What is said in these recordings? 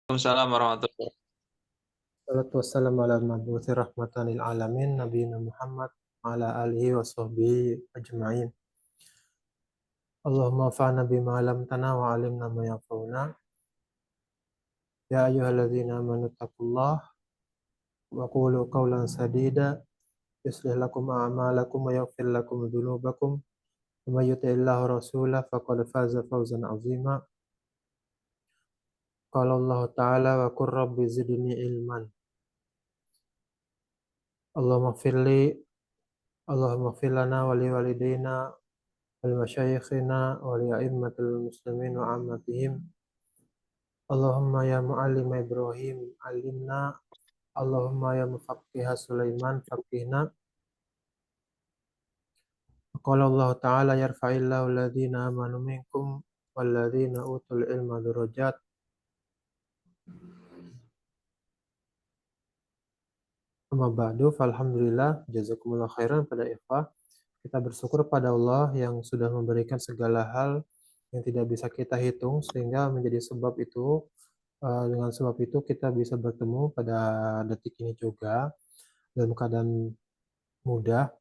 Waalaikumsalam warahmatullahi wabarakatuh. Salatu wassalamu ala mabuthi rahmatan lil alamin nabiyina Muhammad wa ala alihi wa sahbihi ajma'in. Allahumma fa'na bima 'allamtana wa 'allimna ma yanfa'una. Ya ayyuhalladzina amanu taqullah wa qulu qawlan sadida yuslih lakum a'malakum wa yaghfir lakum dzunubakum wa may yuti'illaha rasulahu faqad faza fawzan 'azima. Qala Allah ta'ala wa qur rabbi zidni ilman. Allahumma firli Allahumma fir lana wa li walidayna ولمشايخنا ولأئمة المسلمين وعامتهم اللهم يا معلم إبراهيم علمنا اللهم يا مفقه سليمان فقهنا قال الله تعالى يرفع الله الذين آمنوا منكم والذين أوتوا العلم درجات. Amma ba'du, falhamdulillah, jazakumullah khairan pada ikhwah. Kita bersyukur pada Allah yang sudah memberikan segala hal yang tidak bisa kita hitung, sehingga menjadi sebab itu, dengan sebab itu kita bisa bertemu pada detik ini juga, dalam keadaan mudah.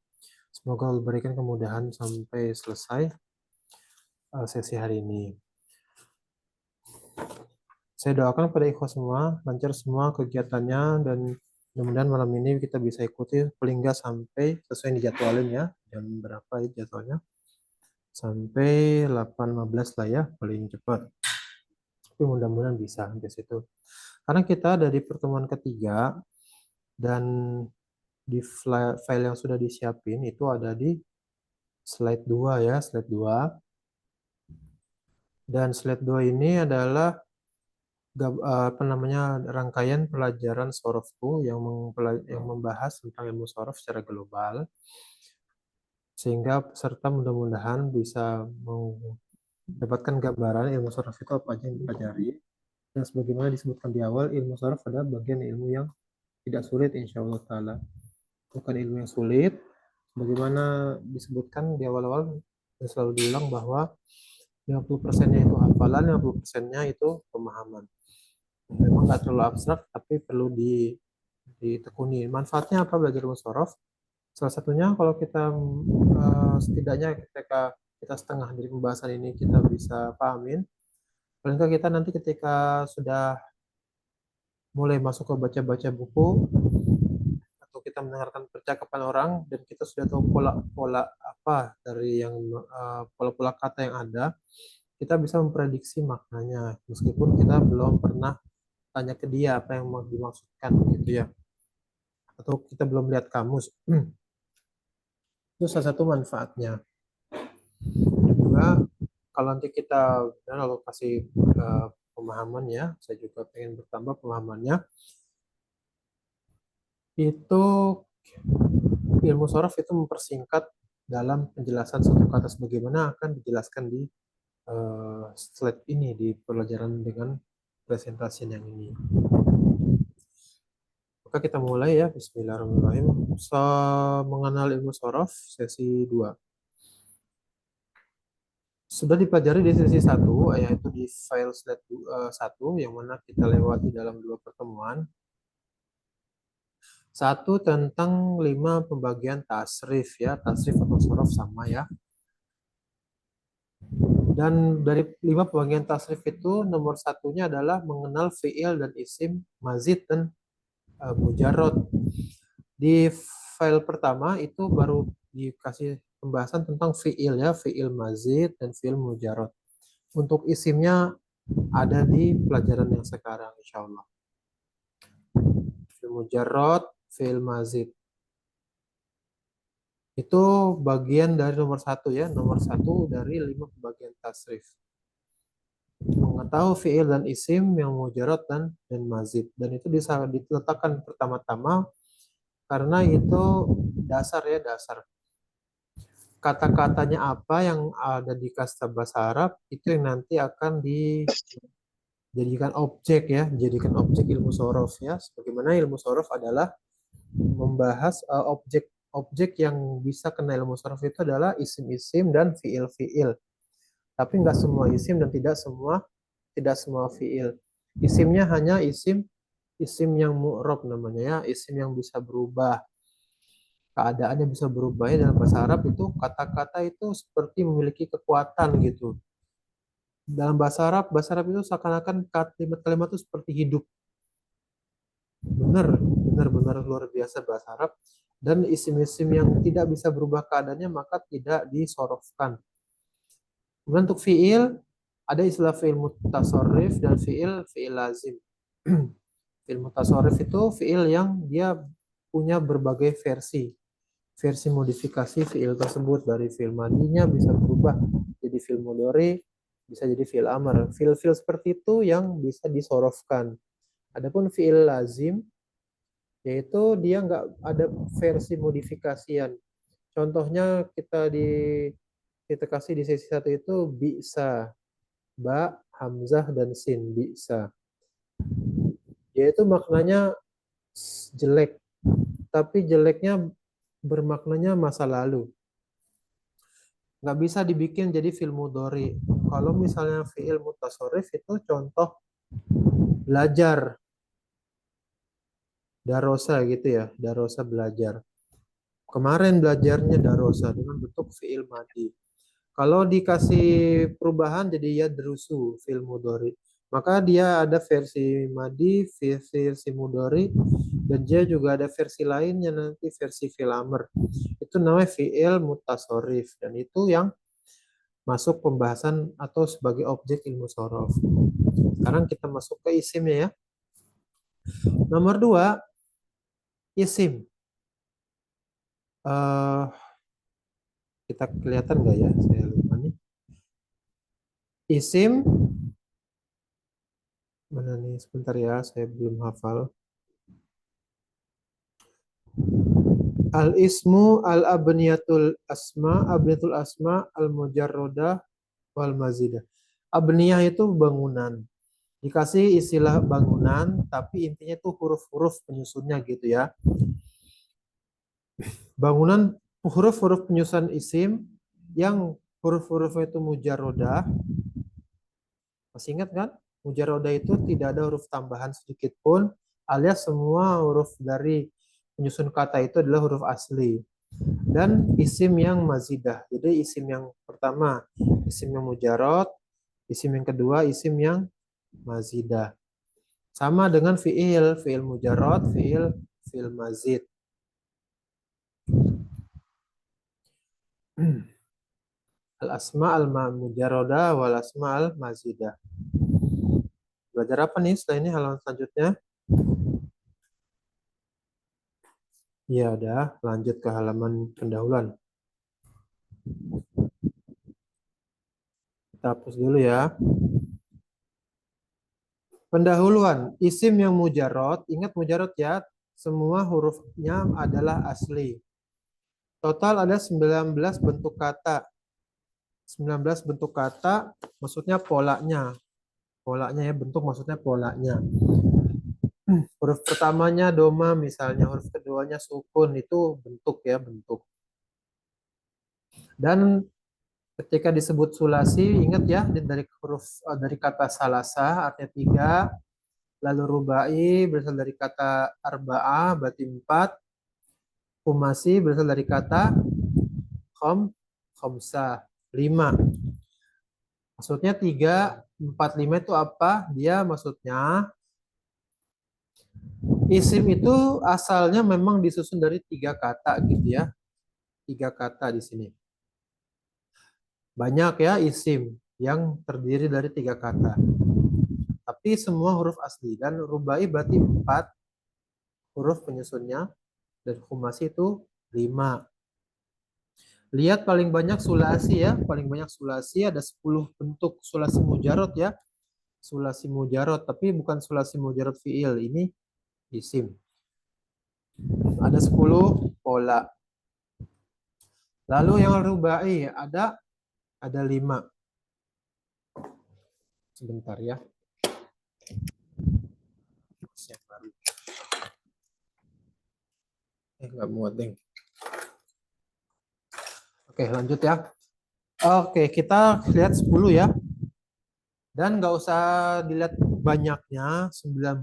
Semoga Allah berikan kemudahan sampai selesai sesi hari ini. Saya doakan pada ikhwah semua, lancar semua kegiatannya, dan mudah-mudahan malam ini kita bisa ikuti paling nggak sampai sesuai yang dijadwalin ya. Jam berapa ya jadwalnya? Sampai 8.15 lah ya, paling cepat. Tapi mudah-mudahan bisa sampai situ. Karena kita dari pertemuan ketiga, dan di file yang sudah disiapin itu ada di slide 2 ya, slide 2. Dan slide 2 ini adalah rangkaian pelajaran sorofku yang membahas tentang ilmu sorof secara global, sehingga peserta mudah-mudahan bisa mendapatkan gambaran ilmu sorof itu apa aja yang dipelajari. Dan sebagaimana disebutkan di awal, ilmu sorof adalah bagian ilmu yang tidak sulit insya Allah ta'ala. Bukan ilmu yang sulit, bagaimana disebutkan di awal-awal dan selalu diulang bahwa 50%-nya itu hafalan, 50%-nya itu pemahaman. Memang nggak terlalu abstrak, tapi perlu ditekuni. Manfaatnya apa belajar musyawarah? Salah satunya kalau kita setidaknya ketika kita setengah dari pembahasan ini kita bisa pahamin, paling nggak kita nanti ketika sudah mulai masuk ke baca-baca buku atau kita mendengarkan percakapan orang dan kita sudah tahu pola-pola apa dari yang pola-pola kata yang ada, kita bisa memprediksi maknanya meskipun kita belum pernah tanya ke dia apa yang mau dimaksudkan gitu ya, atau kita belum lihat kamus. Itu salah satu manfaatnya. Dan juga kalau nanti kita kasih pemahaman ya, saya juga pengen bertambah pemahamannya, itu ilmu sorof itu mempersingkat dalam penjelasan satu kata sebagaimana akan dijelaskan di slide ini, di pelajaran dengan presentasi yang ini. Maka kita mulai ya, bismillahirrahmanirrahim. Mengenal ilmu sorof, sesi 2. Sudah dipelajari di sesi 1, yaitu di file slide 1, yang mana kita lewati dalam 2 pertemuan. 1 tentang 5 pembagian tasrif ya, tasrif atau sorof sama ya. Dan dari 5 pembagian tasrif itu, nomor 1-nya adalah mengenal fi'il dan isim, mazid dan mujarrad. Di file pertama itu baru dikasih pembahasan tentang fi'il ya, fi'il mazid dan fi'il mujarrad. Untuk isimnya ada di pelajaran yang sekarang insya Allah. Fi'il mujarrad, fi'il mazid. Itu bagian dari nomor 1 ya, nomor 1 dari 5 pembagian tasrif. Mengetahui fi'il dan isim yang mujarrad dan mazid. Dan itu diletakkan pertama-tama karena itu dasar ya, dasar. Kata-katanya apa yang ada di kasta bahasa Arab itu yang nanti akan dijadikan objek ya, dijadikan objek ilmu sorof ya. Sebagaimana ilmu sorof adalah membahas objek yang bisa kena ilmu sorof itu adalah isim-isim dan fiil-fiil. Tapi nggak semua isim dan tidak semua fiil. Isimnya hanya isim yang mu'rab namanya ya, isim yang bisa berubah. Keadaannya bisa berubah ya, dalam bahasa Arab itu kata-kata itu seperti memiliki kekuatan gitu. Dalam bahasa Arab itu seakan-akan kalimat-kalimat itu seperti hidup. Benar, benar-benar luar biasa bahasa Arab. Dan isim-isim yang tidak bisa berubah keadaannya maka tidak disorofkan. Kemudian untuk fiil, ada istilah fiil mutasarrif dan fiil lazim. Fiil mutasarrif itu fiil yang dia punya berbagai versi. Versi modifikasi fiil tersebut, dari fiil madinya bisa berubah jadi fiil mudhari, bisa jadi fiil amr. Fiil-fiil seperti itu yang bisa disorofkan. Adapun fiil lazim, yaitu dia nggak ada versi modifikasian. Contohnya kita kasih di sesi satu itu bisa, ba, hamzah, dan sin, bisa. Yaitu maknanya jelek, tapi jeleknya bermaknanya masa lalu. Nggak bisa dibikin jadi fi'il mudhari. Kalau misalnya fi'il mutasarrif itu contoh belajar, darosa gitu ya, darosa belajar. Kemarin belajarnya darosa dengan bentuk fi'il madi. Kalau dikasih perubahan jadi ya derusu fi'il mudhari. Maka dia ada versi madi, versi mudhari, dan dia juga ada versi lainnya nanti versi fi'il amr. Itu namanya fi'il mutasarrif, dan itu yang masuk pembahasan atau sebagai objek ilmu sorof. Sekarang kita masuk ke isimnya ya. Nomor 2, isim. Uh, kita kelihatan nggak ya? Saya lupa nih. Isim. Mana nih? Sebentar ya, saya belum hafal. Al-ismu abniyatul asma, al-mujarrodah, wal mazidah. Abniyah itu bangunan. Dikasih istilah bangunan, tapi intinya itu huruf-huruf penyusunnya gitu ya. Bangunan, huruf-huruf penyusun isim yang huruf-hurufnya itu mujarrodah. Masih ingat kan? Mujarrodah itu tidak ada huruf tambahan sedikit pun, alias semua huruf dari penyusun kata itu adalah huruf asli. Dan isim yang mazidah. Jadi isim yang pertama isim yang mujarrod, isim yang kedua isim yang mazidah. Sama dengan fiil mujarrod, fiil mazid. Al-asma al-mujarrodah wal asma al-mazidah. Belajar apa nih setelah ini halaman selanjutnya? Ya, udah lanjut ke halaman pendahuluan. Kita hapus dulu ya. Pendahuluan, isim yang mujarrod, ingat mujarrod ya, semua hurufnya adalah asli. Total ada 19 bentuk kata. 19 bentuk kata, maksudnya polanya. Polanya ya, bentuk maksudnya polanya. Huruf pertamanya doma misalnya, huruf keduanya sukun, itu bentuk ya, bentuk. Dan ketika disebut sulasi, ingat ya, dari kata salasa artinya 3, lalu rubai berasal dari kata arba'ah berarti 4, kumasi berasal dari kata khomsah 5. Maksudnya 3, 4, 5 itu apa? Dia maksudnya isim itu asalnya memang disusun dari 3 kata gitu ya. 3 kata di sini. Banyak ya isim yang terdiri dari 3 kata. Tapi semua huruf asli. Dan rubai berarti 4 huruf penyusunnya. Dan khumasi itu 5. Lihat paling banyak sulasi ya. Paling banyak sulasi ada 10 bentuk sulasi mujarot ya. Sulasi mujarot. Tapi bukan sulasi mujarot fi'il. Ini isim. Ada 10 pola. Lalu yang rubai ada 5. Sebentar ya. Nggak muat deh. Oke, lanjut ya. Oke, kita lihat 10 ya. Dan nggak usah dilihat banyaknya 19.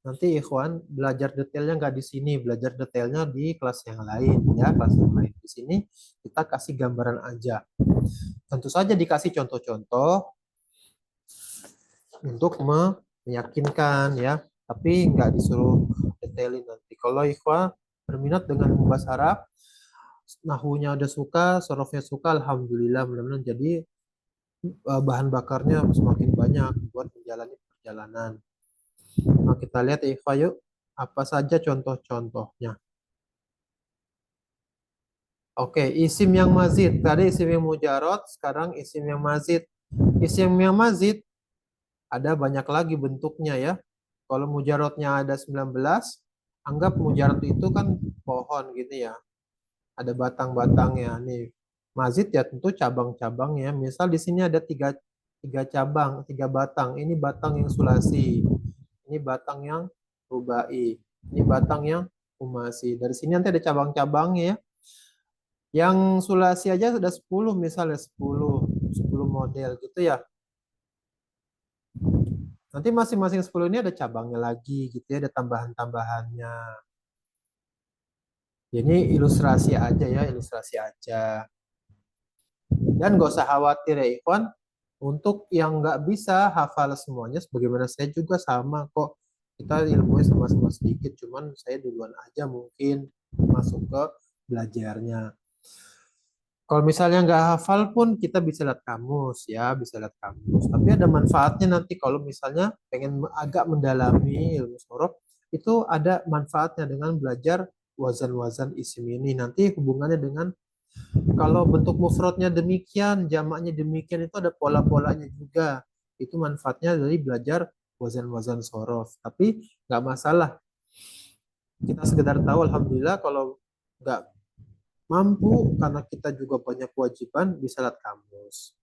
Nanti ikhwan belajar detailnya nggak di sini, belajar detailnya di kelas yang lain ya, kelas yang lain. Di sini kita kasih gambaran aja. Tentu saja dikasih contoh-contoh untuk meyakinkan ya, tapi nggak disuruh detailin nanti. Kalau ikhwan berminat dengan bahasa Arab, nahunya udah suka, sorofnya suka, alhamdulillah, mudah-mudahan jadi bahan bakarnya semakin banyak buat menjalani perjalanan. Nah, kita lihat ya Ikhwa yuk, apa saja contoh-contohnya. Oke, isim yang mazid. Tadi isim yang mujarot, sekarang isim yang mazid. Isim yang mazid ada banyak lagi bentuknya ya. Kalau mujarotnya ada 19, anggap mujarot itu kan pohon gitu ya. Ada batang-batangnya. Nih, mazid ya tentu cabang-cabangnya. Misal di sini ada tiga cabang, tiga batang. Ini batang yang sulasi. Ini batang yang rubai. Ini batang yang humasi. Dari sini nanti ada cabang-cabangnya ya. Yang sulasi aja sudah 10 misalnya 10 model gitu ya. Nanti masing-masing 10 ini ada cabangnya lagi gitu ya, ada tambahan-tambahannya. Ini ilustrasi aja ya, ilustrasi aja. Dan gak usah khawatir ya Ikhwan, untuk yang nggak bisa hafal semuanya, sebagaimana saya juga sama kok. Kita ilmunya sama-sama sedikit, cuman saya duluan aja mungkin masuk ke belajarnya. Kalau misalnya nggak hafal pun kita bisa lihat kamus ya, bisa lihat kamus. Tapi ada manfaatnya nanti kalau misalnya pengen agak mendalami ilmu sorof, itu ada manfaatnya dengan belajar wazan-wazan isim ini. Nanti hubungannya dengan kalau bentuk mufradnya demikian, jamaknya demikian itu ada pola-polanya juga. Itu manfaatnya dari belajar wazan-wazan sorof. Tapi nggak masalah. Kita sekedar tahu, alhamdulillah kalau nggak mampu karena kita juga banyak kewajiban bisa lihat kamus.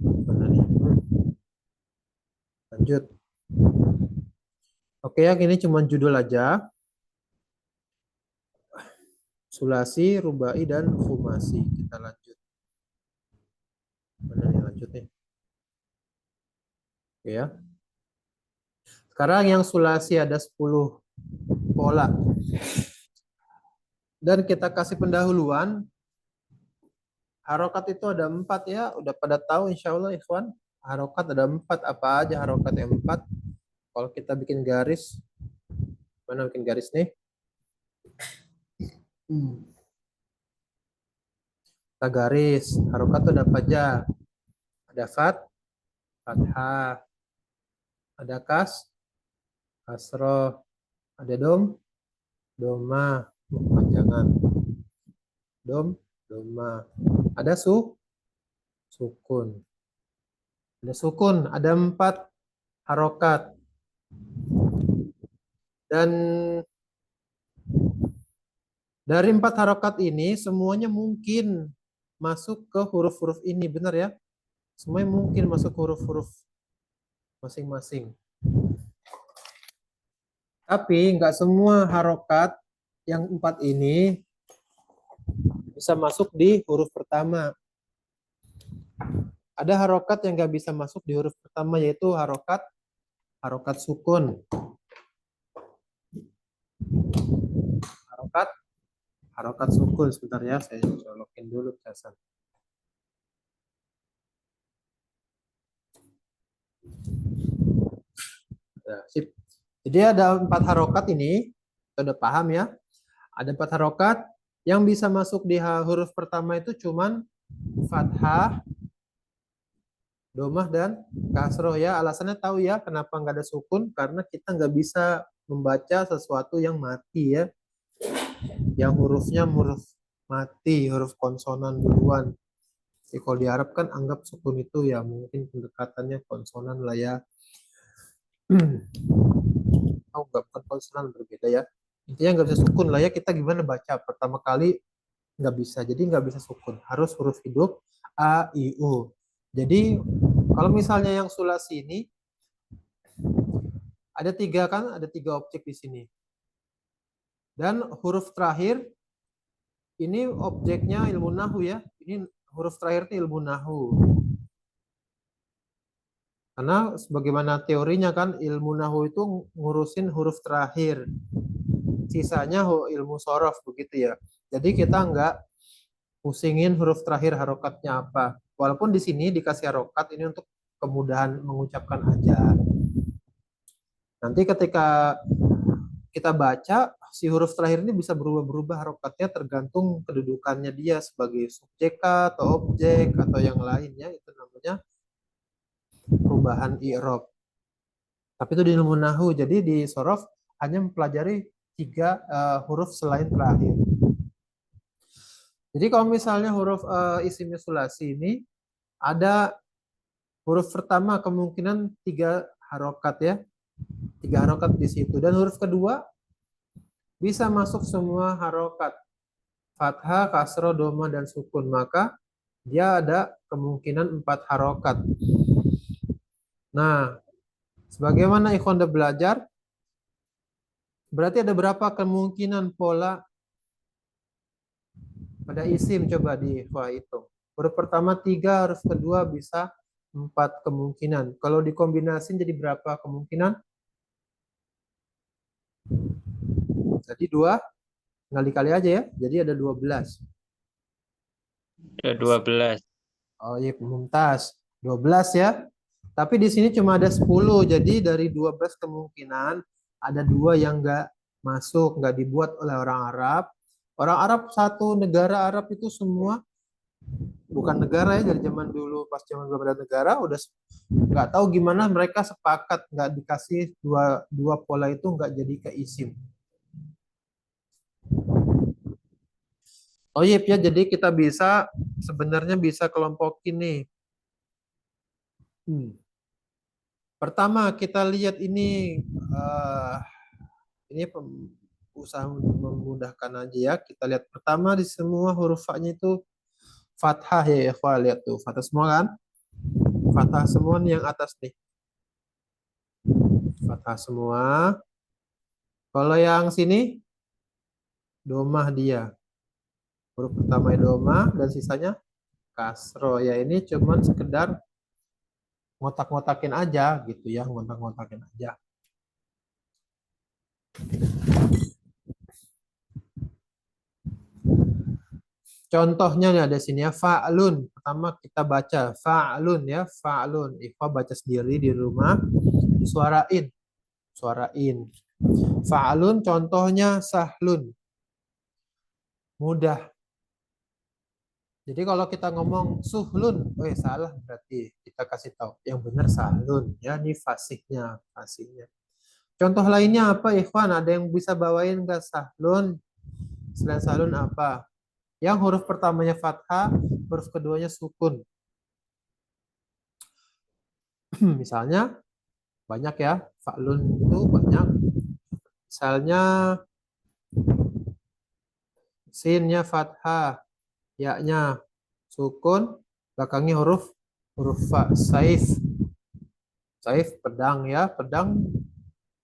Mana nih? Lanjut. Oke ya, ini cuma judul aja. Sulasi, rubai, dan khumasi. Kita lanjut. Mana nih lanjut nih? Oke ya. Sekarang yang sulasi ada 10 pola. Dan kita kasih pendahuluan. Harokat itu ada 4 ya. Udah pada tahu insya Allah ikhwan. Harokat ada 4. Apa aja harokat yang 4? Kalau kita bikin garis. Mana bikin garis nih? Kita garis. Harokat itu ada apa aja? Ada fathah. Ada kasroh. Ada doma. Panjangan. Doma. Ada sukun. Ada sukun. Ada 4 harokat. Dan dari 4 harokat ini semuanya mungkin masuk ke huruf-huruf ini. Benar ya? Semuanya mungkin masuk ke huruf-huruf masing-masing. Tapi nggak semua harokat yang 4 ini bisa masuk di huruf pertama. Ada harokat yang nggak bisa masuk di huruf pertama, yaitu harokat sukun. Harokat sukun. Sebentar ya, saya colokin dulu casan. Nah, sip. Jadi ada 4 harokat ini, kita udah paham ya. Ada 4 harokat yang bisa masuk di huruf pertama itu cuman fathah, domah, dan kasroh ya. Alasannya tahu ya kenapa nggak ada sukun, karena kita nggak bisa membaca sesuatu yang mati ya, yang hurufnya huruf mati, huruf konsonan duluan. Jadi kalau di Arab kan anggap sukun itu ya mungkin pendekatannya konsonan lah ya. Oh, nggak, bukan konsonan, berbeda ya. Intinya nggak bisa sukun lah ya, kita gimana baca pertama kali nggak bisa, jadi nggak bisa sukun, harus huruf hidup a i u. Jadi kalau misalnya yang sulasi ini ada 3 kan, ada 3 objek di sini, dan huruf terakhir ini objeknya ilmu nahu ya, ini huruf terakhir itu ilmu nahu. Karena sebagaimana teorinya kan ilmu nahwu itu ngurusin huruf terakhir. Sisanya ilmu sorof begitu ya. Jadi kita nggak pusingin huruf terakhir harokatnya apa. Walaupun di sini dikasih harokat ini untuk kemudahan mengucapkan aja. Nanti ketika kita baca, si huruf terakhir ini bisa berubah-berubah harokatnya tergantung kedudukannya dia sebagai subjek atau objek atau yang lainnya. Itu namanya perubahan i'rab. Tapi itu di ilmu nahwu. Jadi di sorof hanya mempelajari 3 huruf selain terakhir. Jadi kalau misalnya huruf isim sulasi ini ada huruf pertama kemungkinan 3 harokat ya. 3 harokat di situ. Dan huruf kedua bisa masuk semua harokat. Fathah, kasroh, doma, dan sukun. Maka dia ada kemungkinan 4 harokat. Nah, sebagaimana ikhwan udah belajar, berarti ada berapa kemungkinan pola pada isim? Coba dihitung. Huruf pertama 3, huruf kedua bisa 4 kemungkinan. Kalau dikombinasi jadi berapa kemungkinan? Jadi 2, tinggal dikali aja ya. Jadi ada 12. Ada 12. Oh iya, mumtaz. 12 ya. Tapi di sini cuma ada 10. Jadi dari 12 kemungkinan ada 2 yang nggak masuk, nggak dibuat oleh orang Arab. Orang Arab, satu negara Arab itu semua, bukan negara ya, dari zaman dulu pas zaman belum ada negara udah nggak tahu gimana mereka sepakat nggak dikasih dua pola itu nggak jadi ke isim. Oh iya ya, jadi kita sebenarnya bisa kelompokin nih. Pertama kita lihat ini usaha memudahkan aja ya. Kita lihat pertama di semua huruf fa-nya itu fathah ya, lihat tuh fathah semua kan? Fathah semua nih yang atas nih. Fathah semua. Kalau yang sini domah dia. Huruf pertama domah dan sisanya kasro. Ya ini cuman sekedar ngotak-ngotakin aja gitu ya, ngotak-ngotakin aja. Contohnya nih ada sini ya, fa'lun. Pertama kita baca fa'lun ya, fa'lun. Ikhwa baca sendiri di rumah, disuarain. Suarain. Fa'lun contohnya sahlun. Mudah. Jadi kalau kita ngomong suhlun, salah berarti kita kasih tahu. Yang benar sahlun. Ya, ini fasihnya. Contoh lainnya apa, Ikhwan? Ada yang bisa bawain ke sahlun? Selain sahlun apa? Yang huruf pertamanya fathah, huruf keduanya sukun. Misalnya banyak ya, fa'lun itu banyak. Misalnya sinnya fathah, ya-nya sukun, belakangnya huruf fa, saif. Saif pedang ya, pedang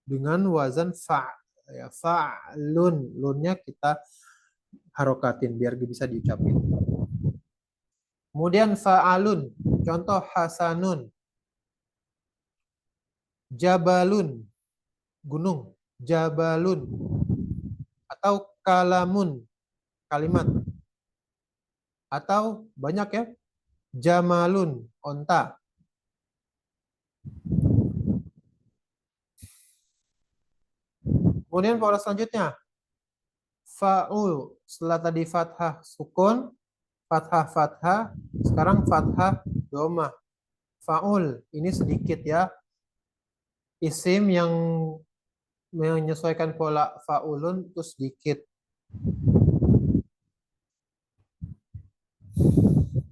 dengan wazan fa. Ya, fa'lun, lunnya kita harokatin biar bisa diucapin. Kemudian fa'alun, contoh hasanun. Jabalun, gunung. Jabalun. Atau kalamun, kalimat. Atau banyak ya. Jamalun, onta. Kemudian pola selanjutnya. Fa'ul, setelah tadi fathah sukun, fathah, sekarang fathah domah. Fa'ul, ini sedikit ya. Isim yang menyesuaikan pola fa'ulun itu sedikit.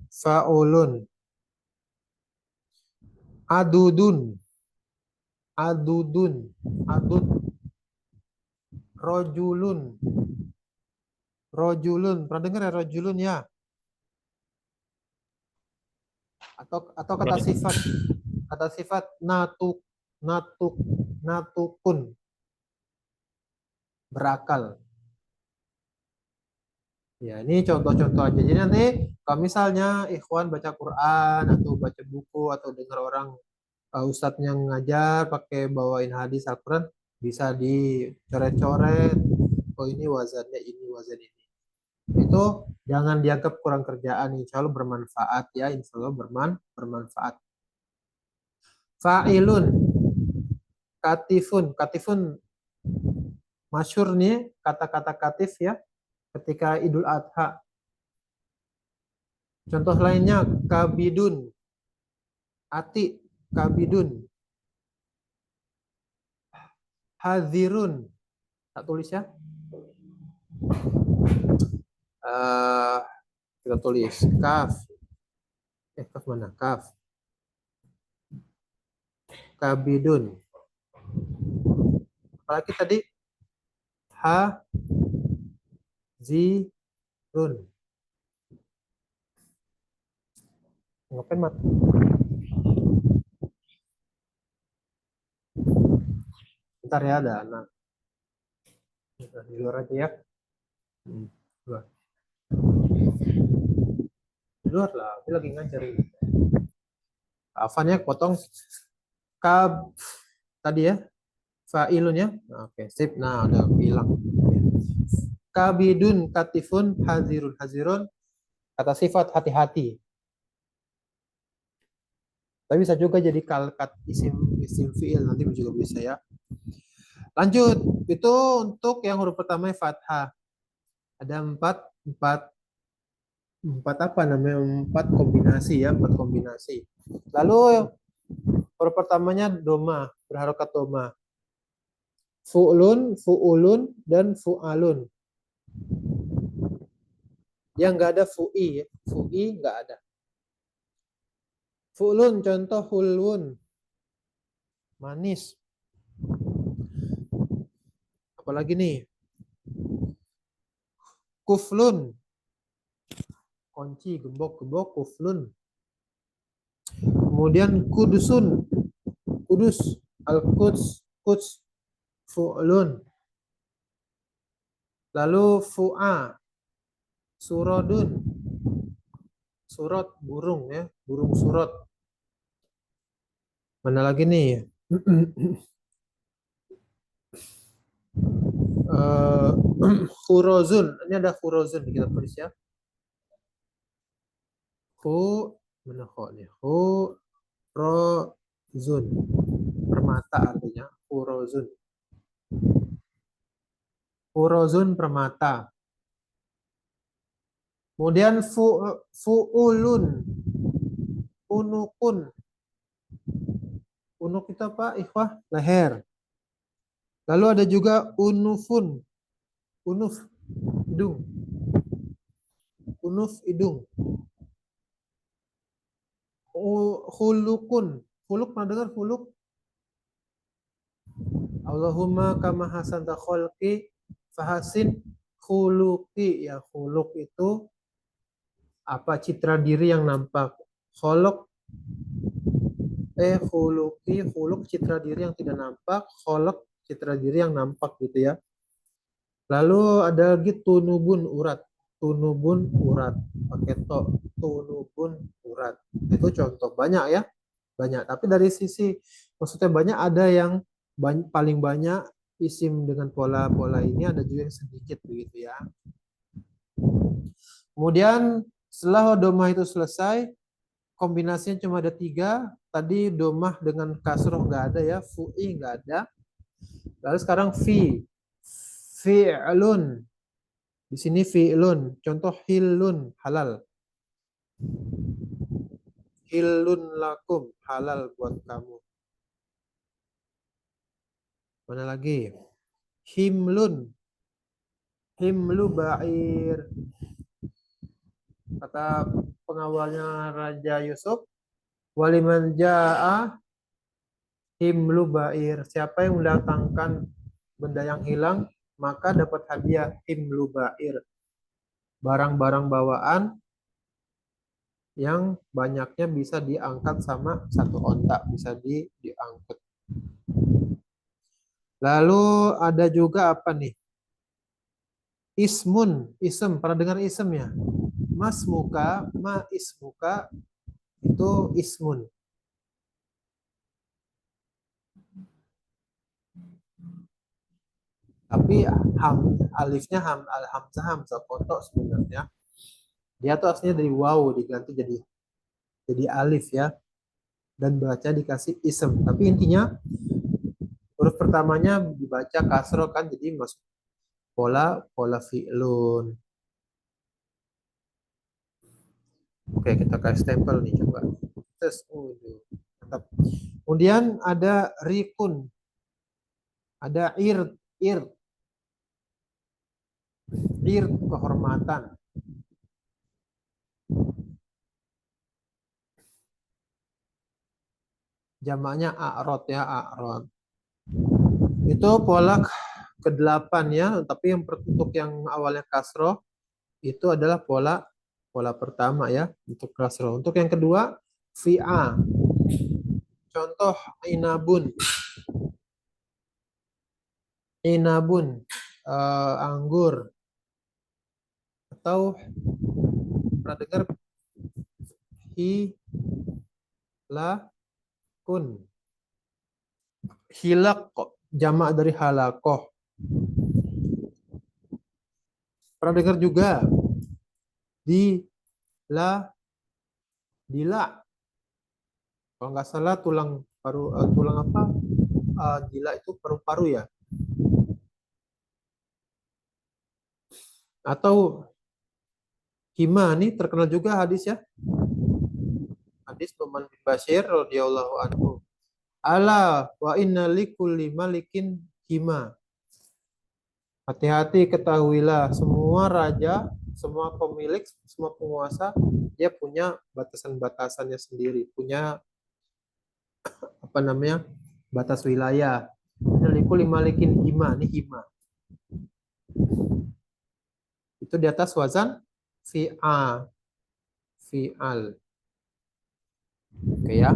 Fa'ulun. Adudun. Adud. Rojulun. Pernah dengar ya rojulun ya? Atau kata sifat natukun, berakal. Ya, ini contoh-contoh aja. Jadi nanti kalau misalnya ikhwan baca Quran atau baca buku atau dengar orang ustadznya ngajar pakai bawain hadis Al-Quran, bisa dicoret-coret. Oh ini wazannya ini, wazan ini. Itu jangan dianggap kurang kerjaan, insya Allah bermanfaat ya, insya Allah bermanfaat. Fa'ilun, katifun, katifun masyhur nih kata-kata katif ya ketika Idul Adha. Contoh lainnya kabidun, ati, kabidun, hadirun, tak tulis ya. Kita tulis kaf. Kaf mana? Kaf. Kabidun. Apalagi tadi? Hazirun. Ngapain mat? Bentar ya, ada anak. Di luar aja ya. Luar. Di luar lah, dia lagi ngajarin. Afan ya, potong. Kab tadi ya, fa'ilun ya. Oke, sip. Nah, udah bilang. Kabidun, katifun, hazirun, hazirun. Kata sifat hati-hati. Tapi bisa juga jadi kalimat isim fiil, nanti juga bisa ya. Lanjut, itu untuk yang huruf pertama fathah. Ada empat apa namanya? Empat kombinasi ya, empat kombinasi. Lalu huruf pertamanya doma, berharokat doma. Fu'lun, fu'ulun, dan fu'alun. Dia nggak ada fu'i ya. Fu'i nggak ada. Fu'lun, contoh hulwun. Manis. Apalagi nih? Kuflun. Kunci, gembok, kuflun. Kemudian kudusun. Kudus. Al-Quds. Quds. Fu'lun. Lalu fu'a. Surodun. Surat, burung ya. Burung surat. Mana lagi nih? Khurozun. Ini ada khurozun. Kita tulis ya. Mana kok nih? Khurozun. Permata artinya. Khurozun. Khurozun permata. Kemudian fu'ulun. Unukun. Unuk itu apa? Ikhwah, leher. Lalu ada juga unufun. Unuf, hidung. Unuf, hidung. Hulukun. Huluk, pernah dengar huluk? Allahumma kama hasanta kholqi fahasin khuluqi. Ya, khuluk itu apa? Citra diri yang nampak. Kholok, khuluqi, khuluk citra diri yang tidak nampak. Kholok citra diri yang nampak gitu ya. Lalu ada lagi tunubun urat. Tunubun urat. Pakai to. Tunubun urat. Itu contoh. Banyak ya. Banyak. Tapi dari sisi maksudnya banyak, ada yang paling banyak isim dengan pola-pola ini, ada juga yang sedikit begitu ya. Kemudian setelah domah itu selesai, kombinasinya cuma ada 3. Tadi domah dengan kasroh nggak ada ya. Fu'i nggak ada. Lalu sekarang fi'lun. Di sini fi'lun. Contoh hilun, halal. Hilun lakum, halal buat kamu. Mana lagi? Himlun. Himlu ba'ir. Kata pengawalnya Raja Yusuf, waliman ja'a himlu ba'ir. Siapa yang mendatangkan benda yang hilang, maka dapat hadiah himlu ba'ir. Barang-barang bawaan yang banyaknya bisa diangkat sama satu onta, bisa diangkut. Lalu ada juga apa nih? Ismun, ism. Pernah dengar ism ya? Mas muka, ma ismuka, itu ismun. Tapi alifnya hamzah hamzah kotok sebenarnya. Dia tuh aslinya dari waw diganti jadi alif ya, dan baca dikasih isem. Tapi intinya huruf pertamanya dibaca kasro kan, jadi masuk pola pola fi'lun. Oke, kita kasih stempel nih coba. Tes, mantap. Kemudian ada rikun, ada ir kehormatan. Jamaknya a'rod ya, a'rod. Itu pola ke-8 ya, tapi untuk yang awalnya kasro itu adalah pola pola pertama ya untuk kasro. Untuk yang kedua fi'a. Contoh inabun. Inabun anggur, atau pernah dengar hilakun. Hilak kok jamak dari halakoh. Pernah dengar juga dila. Kalau nggak salah tulang paru, tulang apa? Dila itu paru-paru ya. Atau hima, nih terkenal juga hadis ya. Hadis Nu'man bin Bashir radhiyallahu anhu. Ala wa inna likulli malikin hima. Hati-hati, ketahuilah, semua raja, semua pemilik, semua penguasa, dia punya batasan-batasannya sendiri, punya apa namanya, batas wilayah. Likulli malikin hima, ini hima. Itu di atas wazan fi'a, fi'al. Oke ya.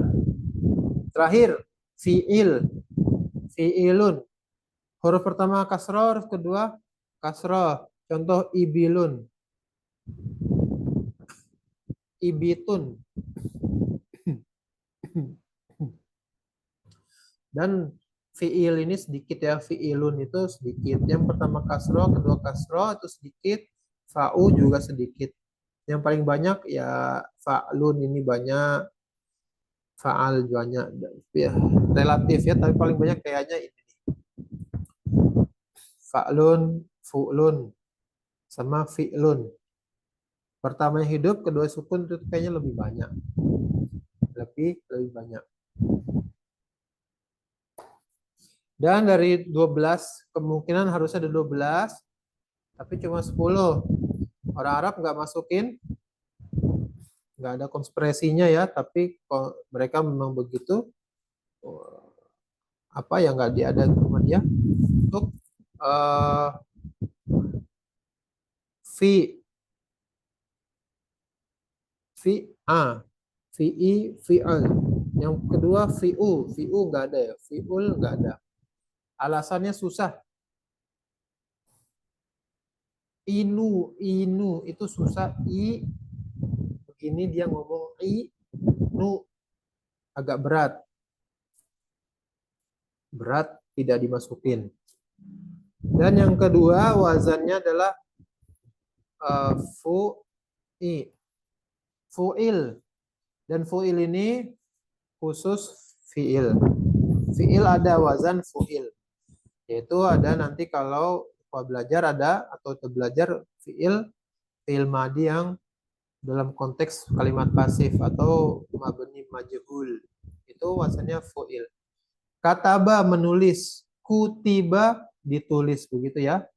Terakhir, fi'ilun. Huruf pertama kasroh, huruf kedua kasroh. Contoh ibilun, ibitun. Dan fi'il ini sedikit ya, fi'ilun itu sedikit. Yang pertama kasroh, kedua kasroh itu sedikit, fa'u juga sedikit. Yang paling banyak ya fa'lun ini banyak, fa'al banyak. Ya, relatif ya, tapi paling banyak kayaknya ini. Fa'lun, fu'lun, sama fi'lun. Pertamanya hidup, kedua sukun itu kayaknya lebih banyak. Lebih banyak. Dan dari 12, kemungkinan harusnya ada 12, tapi cuma 10. Orang Arab nggak masukin, nggak ada konspirasinya ya, tapi mereka memang begitu. Apa yang nggak ada sama dia untuk fi a, fi'al. Yang kedua fi'u nggak ada ya, fi'ul nggak ada. Alasannya susah. Inu itu susah. Begini dia ngomong nu, agak berat, tidak dimasukin. Dan yang kedua wazannya adalah fu'il. Dan fu'il ini khusus fi'il. Fi'il ada wazan fu'il. Yaitu ada nanti kalau belajar ada, atau belajar fi'il madi yang dalam konteks kalimat pasif atau mabni majhul. Itu wazannya fu'il. Kataba menulis, kutiba ditulis, begitu ya.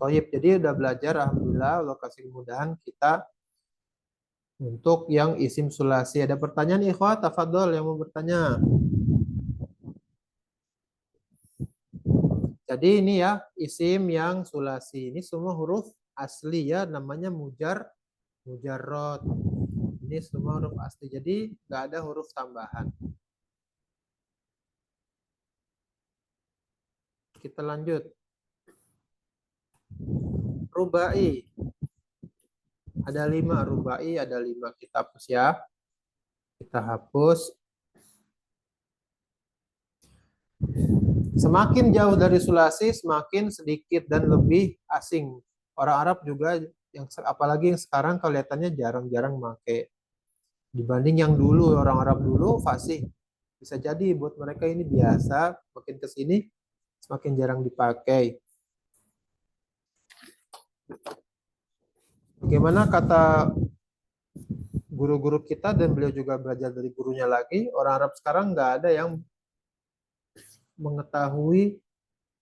Toyib, jadi udah belajar, alhamdulillah, Allah kasih kemudahan kita untuk yang isim sulasi. Ada pertanyaan ikhwah, tafadhol yang mau bertanya. Jadi ini ya, isim yang sulasi. Ini semua huruf asli ya, namanya mujarrod. Ini semua huruf asli, jadi nggak ada huruf tambahan. Kita lanjut. Rubai. Ada 5 rubai, ada 5. Kita hapus ya. Kita hapus. Semakin jauh dari Sulasi, semakin sedikit dan lebih asing. Orang Arab juga yang apalagi yang sekarang kelihatannya jarang-jarang pakai dibanding yang dulu orang Arab dulu fasih. Bisa jadi buat mereka ini biasa, makin ke sini semakin jarang dipakai. Bagaimana kata guru-guru kita dan beliau juga belajar dari gurunya lagi, orang Arab sekarang nggak ada yang mengetahui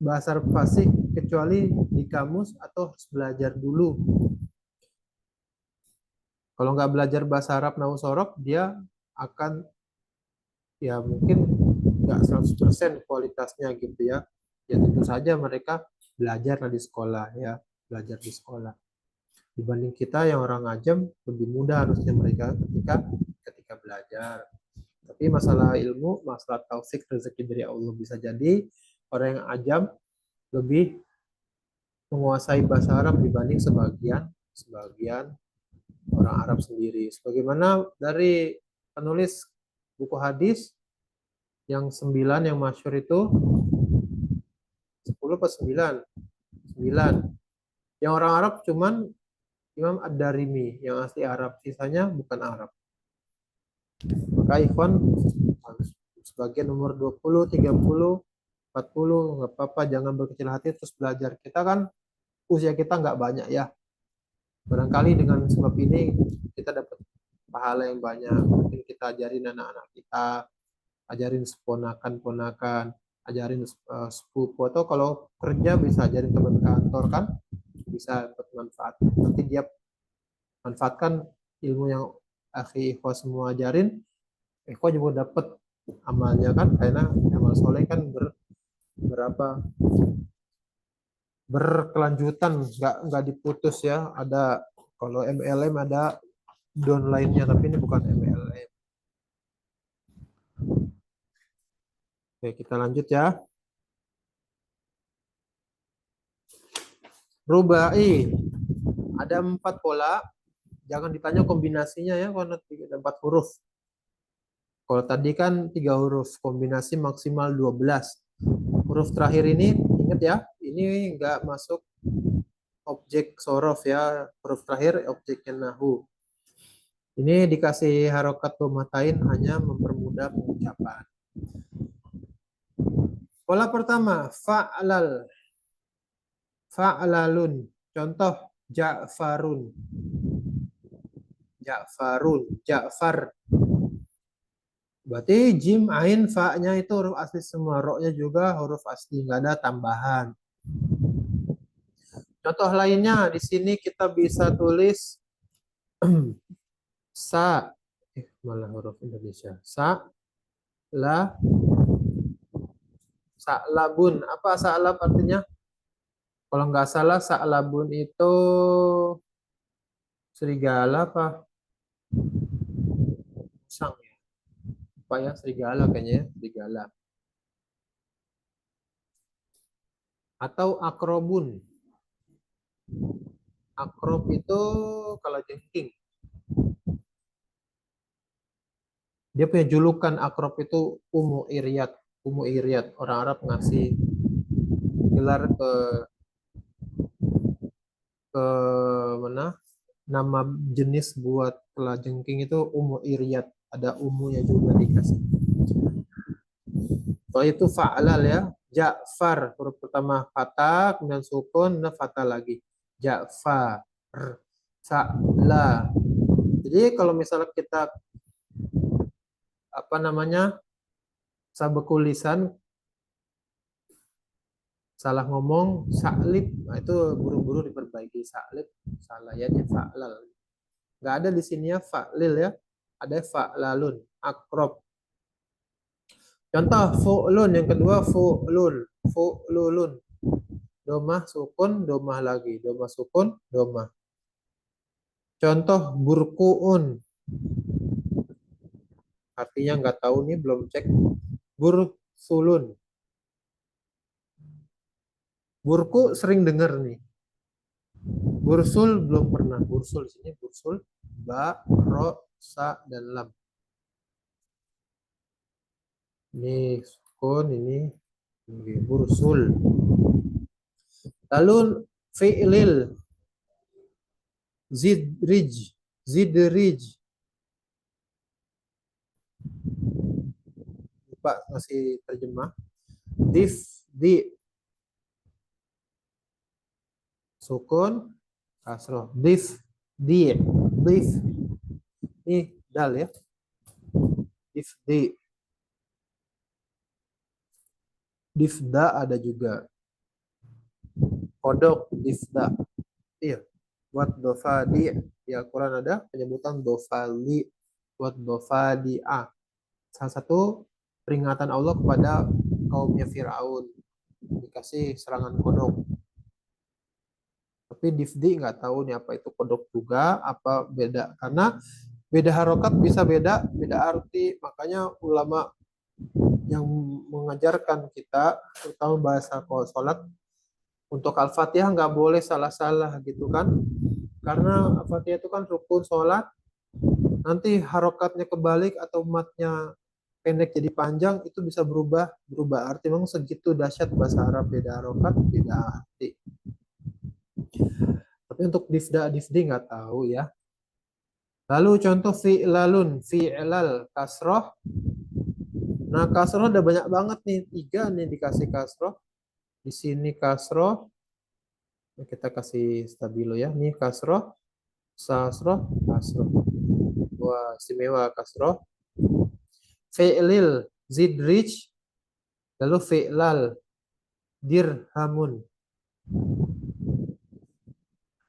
bahasa Arab fasih kecuali di kamus atau harus belajar dulu. Kalau nggak belajar bahasa Arab nahu sorof, dia akan ya mungkin nggak 100% kualitasnya gitu ya. Ya tentu saja mereka belajar di sekolah ya, belajar di sekolah. Dibanding kita yang orang ajam lebih mudah harusnya mereka ketika belajar. Tapi masalah ilmu, masalah taufik rezeki dari Allah bisa jadi orang yang ajam lebih menguasai bahasa Arab dibanding sebagian sebagian orang Arab sendiri. Sebagaimana dari penulis buku hadis yang 9 yang masyhur itu 10 atau 9? 9. Yang orang Arab cuman Imam Ad-Darimi yang asli Arab, sisanya bukan Arab. Maka ikhwan sebagian umur 20, 30, 40 nggak apa-apa, jangan berkecil hati terus belajar. Kita kan usia kita nggak banyak ya. Barangkali dengan sebab ini kita dapat pahala yang banyak. Mungkin kita ajarin anak-anak kita, ajarin ponakan-ponakan, ajarin sepupu, atau kalau kerja bisa ajarin teman kantor kan, bisa bermanfaat. Nanti dia manfaatkan ilmu yang akhi ikhwah semua ajarin, ikhwah juga dapat amalnya kan, karena amal soleh kan berapa berkelanjutan, nggak diputus ya. Ada kalau MLM ada down lainnya, tapi ini bukan MLM. Oke, kita lanjut ya. Rubai ada 4 pola. Jangan ditanya kombinasinya ya, karena ada 4 huruf. Kalau tadi kan 3 huruf, kombinasi maksimal 12. Huruf terakhir ini, ingat ya, ini nggak masuk objek sorof ya. Huruf terakhir objeknya nahu. Ini dikasih harokat domatain hanya mempermudah pengucapan. Pola pertama, fa'lal. Fa'lalun. Contoh, Ja'farun. Ja'farun. Ja'far. Berarti jim, ain, fa-nya itu huruf asli semua. Ro-nya juga huruf asli. Nggak ada tambahan. Contoh lainnya, di sini kita bisa tulis sa. Malah huruf Indonesia. Sa, la, sa'labun. Apa sa'lab artinya? Kalau nggak salah sa'labun itu serigala apa? Sang ya. Apa ya? Serigala kayaknya ya. Serigala. Atau akrobun. Akrob itu kalau jengking. Dia punya julukan akrob itu Umu Iryat. Umu Iryat. Orang Arab ngasih gelar ke mana? Nama jenis buat kelajengking itu Umu Iryat. Ada umunya juga dikasih. Kalau itu fa'lal ya. Ja'far. Huruf pertama fathah, kemudian sukun, nah fathah lagi. Ja'far. Sa'la. Jadi kalau misalnya kita apa namanya sabekul lisan salah ngomong saklib, nah itu buru-buru diperbaiki. Saklib salah ya, dia fa'lal. Nggak ada di sini ya fa'lil ya, ada fa'lalun. Akrob. Contoh fu'lun yang kedua, fu'lul, fu'lulun. Domah sukun, domah lagi, domah sukun, domah. Contoh burkuun, artinya nggak tahu nih, belum cek. Bursulun. Burku sering dengar nih. Bursul belum pernah. Bursul sini bursul ba, ro, sa, dan lam. Ini sukun, ini Bursul. Lalu fi'lil zidrij, zidrij. Pak ngasih terjemah. Dif di sukun kasroh. Dif ini dal ya. Dif di difda ada juga. Kodok difda. Iya. Buat dofadi di Al-Quran ada penyebutan dofali buat dofadi a. Salah satu peringatan Allah kepada kaumnya Firaun dikasih serangan kodok. Tapi Difdi nggak tahu nih apa itu kodok juga, apa beda. Karena beda harokat bisa beda arti. Makanya ulama yang mengajarkan kita, terutama bahasa sholat, untuk Al-Fatihah nggak boleh salah-salah gitu kan. Karena Al-Fatihah itu kan rukun sholat, nanti harokatnya kebalik atau matnya pendek jadi panjang, itu bisa berubah arti. Memang segitu dahsyat bahasa Arab, beda harokat, beda arti. Tapi untuk difdi nggak tahu ya. Lalu contoh fi'lalun, fi'lal, kasroh. Nah kasroh udah banyak banget nih, 3 nih dikasih kasroh. Di sini kasroh, kita kasih stabilo ya. Nih kasroh, sasroh, kasroh. Wah, istimewa kasroh. Fi'lil, zidrij, lalu fi'lal, dirhamun.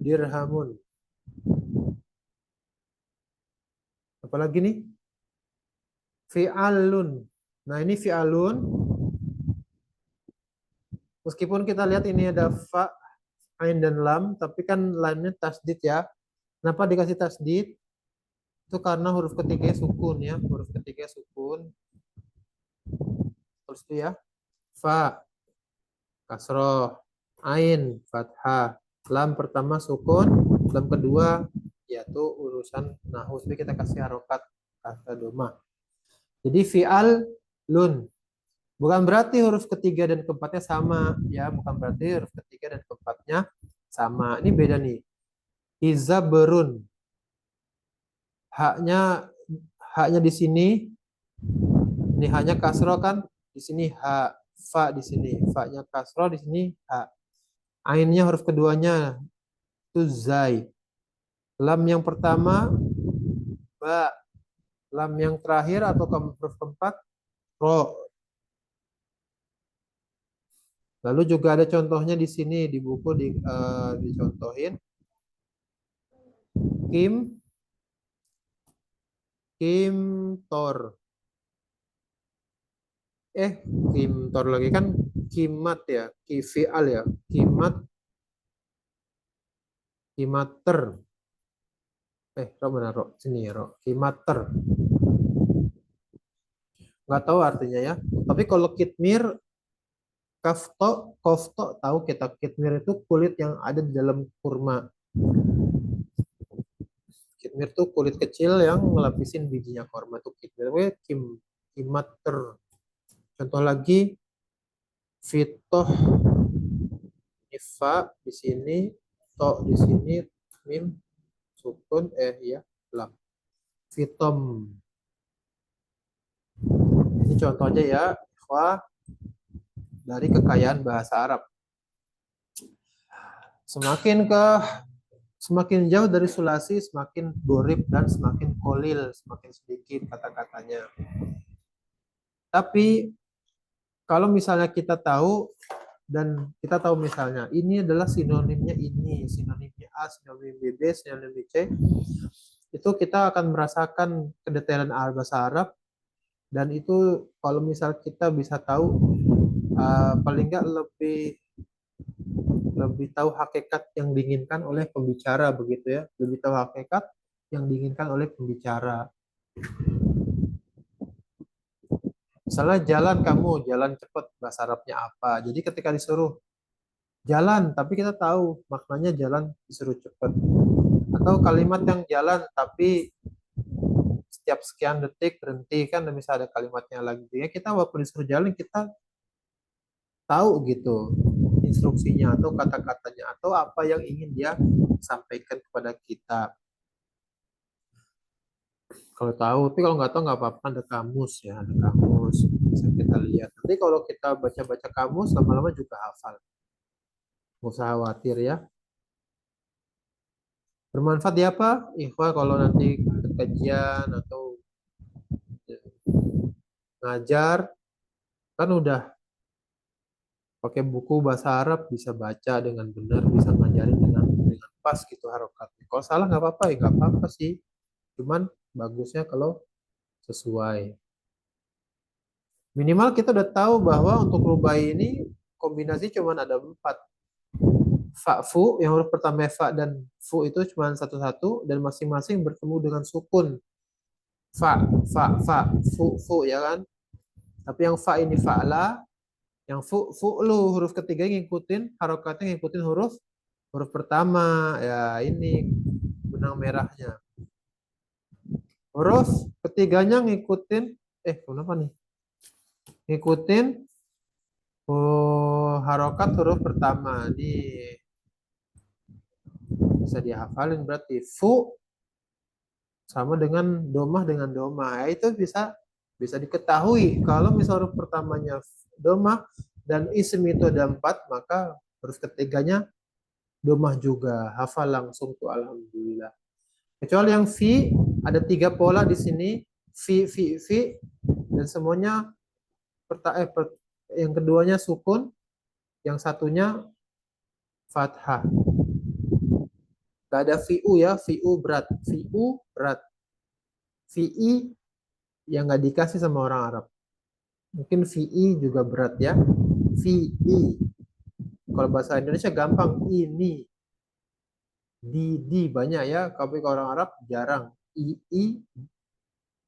Dirhamun. Apalagi nih? Fi'alun. Nah ini fi'alun. Meskipun kita lihat ini ada fa, ain dan lam, tapi kan lamnya tasdid ya. Kenapa dikasih tasdid? Itu karena huruf ketiga sukun ya, huruf ketiga sukun. Terus itu ya. Fa, kasroh, ain, fathah, lam pertama sukun, lam kedua yaitu urusan nahu. Jadi kita kasih harokat kata doma. Jadi fi'al lun. Bukan berarti huruf ketiga dan keempatnya sama ya, bukan berarti huruf ketiga dan keempatnya sama. Ini beda nih. Izaberun. Haknya di sini. Ini hanya kasroh kan? Di sini ha, fa di sini. Fa-nya kasroh di sini ha. Ainnya huruf keduanya itu zai. Lam yang pertama ba. Lam yang terakhir atau huruf keempat ro. Lalu juga ada contohnya di sini di buku dicontohin. Kimtor. Kimtor lagi kan kimat ya, kifial ya, kimater. Ro mana ro? Sini ya ro, kimater. Nggak tahu artinya ya. Tapi kalau kitmir, kofto tahu kita, kitmir itu kulit yang ada di dalam kurma. Kitmir itu kulit kecil yang ngelapisin bijinya kurma itu kitmir. Kimater. Contoh lagi fitoh, ifa di sini, to di sini, mim sukun ya lam. Fitom. Ini contohnya ya, ikhwah, dari kekayaan bahasa Arab. Semakin jauh dari sulasi, semakin borib dan semakin kolil, semakin sedikit kata-katanya. Tapi kalau misalnya kita tahu misalnya ini adalah sinonimnya ini, sinonimnya A, sinonim B, sinonim C, itu kita akan merasakan kedetailan bahasa Arab, dan itu kalau misal kita bisa tahu paling nggak lebih tahu hakikat yang diinginkan oleh pembicara begitu ya, lebih tahu hakikat yang diinginkan oleh pembicara. Misalnya jalan cepat, bahasa Arabnya apa? Jadi ketika disuruh jalan, tapi kita tahu maknanya jalan disuruh cepat. Atau kalimat yang jalan tapi setiap sekian detik berhenti kan, misalnya ada kalimatnya lagi. Ya kita walaupun disuruh jalan, kita tahu gitu instruksinya atau kata-katanya atau apa yang ingin dia sampaikan kepada kita. Kalau tahu, tapi kalau nggak tahu nggak apa-apa, ada kamus ya, ada kamus bisa kita lihat. Nanti kalau kita baca-baca kamus lama-lama juga hafal. Nggak usah khawatir ya. Bermanfaat ya apa? Ikhwah kalau nanti kajian atau ngajar kan udah pakai buku bahasa Arab bisa baca dengan benar, bisa ngajarin dengan pas gitu harokatnya. Kalau salah nggak apa-apa ya nggak apa-apa sih. Cuman bagusnya kalau sesuai. Minimal kita udah tahu bahwa untuk rubai ini kombinasi cuma ada 4. Fa, fu, yang huruf pertama fa dan fu itu cuma satu-satu dan masing-masing bertemu dengan sukun. Fa, fa, fu ya kan. Tapi yang fa ini fa'la, yang fu'lu huruf ketiga ngikutin harokatnya ngikutin huruf huruf pertama. Ya ini benang merahnya. Huruf ketiganya ngikutin kenapa nih? Ngikutin harokat huruf pertama. Ini bisa dihafalin berarti fu sama dengan domah. Ya, itu bisa bisa diketahui kalau misal huruf pertamanya domah dan isim itu ada 4, maka huruf ketiganya domah juga. Hafal langsung tuh alhamdulillah. Kecuali yang fi ada 3 pola di sini, fi dan semuanya yang keduanya sukun, yang satunya fathah. Gak ada fi'u ya, fi'u berat, fi'u berat. Fi'i yang nggak dikasih sama orang Arab. Mungkin fi'i juga berat ya. Fi'i. Kalau bahasa Indonesia gampang, ini. Di banyak ya, tapi kalau orang Arab jarang. I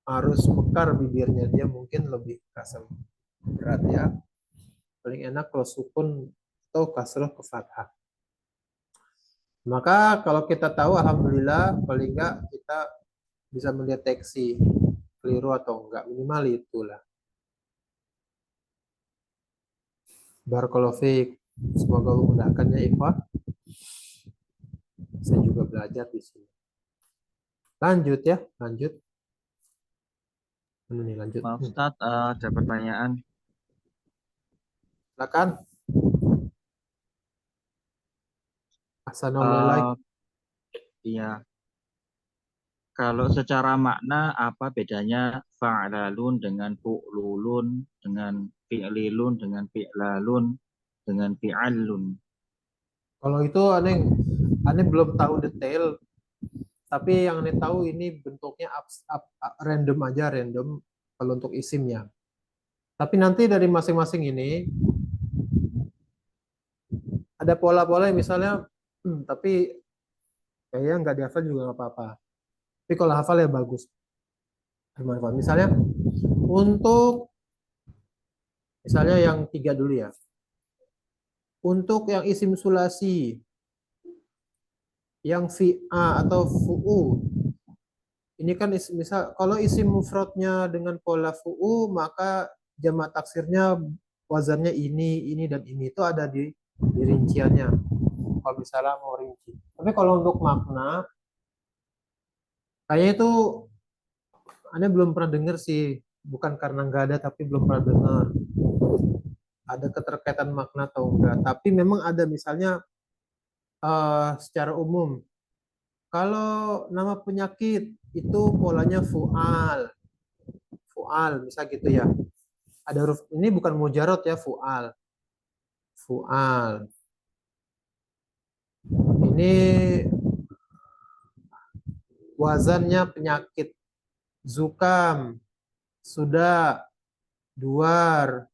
harus mekar bibirnya, dia mungkin lebih kasar berat ya. Paling enak kalau sukun atau kasroh ke fathah. Maka kalau kita tahu, alhamdulillah, paling enggak kita bisa mendeteksi keliru atau enggak. Minimal itulah. Barakallahu fiik. Semoga memudahkan ya ikhwah. Saya juga belajar di sini. Lanjut ya, lanjut. Ini lanjut. Maaf Ustadz, ada pertanyaan. Silakan. Assalamualaikum. Iya, kalau secara makna apa bedanya fa'lalun dengan fu'lulun, dengan fi'lilun, dengan fi'lalun, dengan fi'allun? Kalau itu aneh belum tahu detail, tapi yang aneh tahu ini bentuknya random aja, random kalau untuk isimnya. Tapi nanti dari masing-masing ini ada pola-pola yang misalnya, tapi kayaknya nggak dihafal juga nggak apa-apa. Tapi kalau hafal ya bagus, bermanfaat. Misalnya untuk misalnya yang 3 dulu ya. Untuk yang isim sulasi, yang fi'a atau fu'u, ini kan misal kalau isim mufradnya dengan pola fu'u, maka jamak taksirnya wazannya ini dan ini itu ada di rinciannya. Kalau misalnya mau rinci. Tapi kalau untuk makna, kayaknya itu Anda belum pernah dengar sih. Bukan karena nggak ada, tapi belum pernah dengar. Ada keterkaitan makna atau enggak. Tapi memang ada misalnya secara umum. Kalau nama penyakit itu polanya fu'al. Fu'al, bisa gitu ya. Ada huruf, ini bukan mujarot ya, fu'al. Fu'al. Ini wazannya penyakit. Zukam, sudah, duar,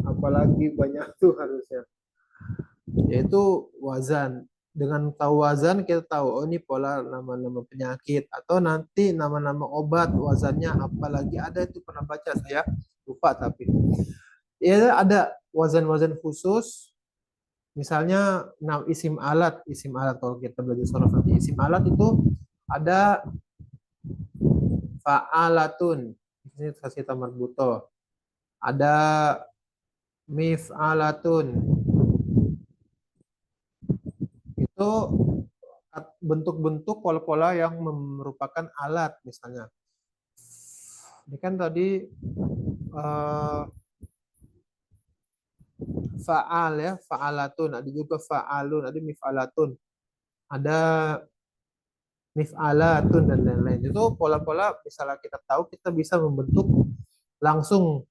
apalagi banyak tuh harusnya. Yaitu wazan. Dengan tahu wazan kita tahu oh ini pola nama-nama penyakit atau nanti nama-nama obat wazannya apalagi ada itu pernah baca saya lupa tapi ya ada wazan-wazan khusus misalnya isim alat kalau kita belajar sorof nanti isim alat itu ada fa'alatun ini kasih tamar buto ada mif'alatun. Itu bentuk-bentuk pola-pola yang merupakan alat misalnya. Ini kan tadi fa'al ya, fa'alatun, ada juga fa'alun, ada mif'alatun, ada mif'alatun dan lain-lain. Itu pola-pola misalnya kita tahu kita bisa membentuk langsung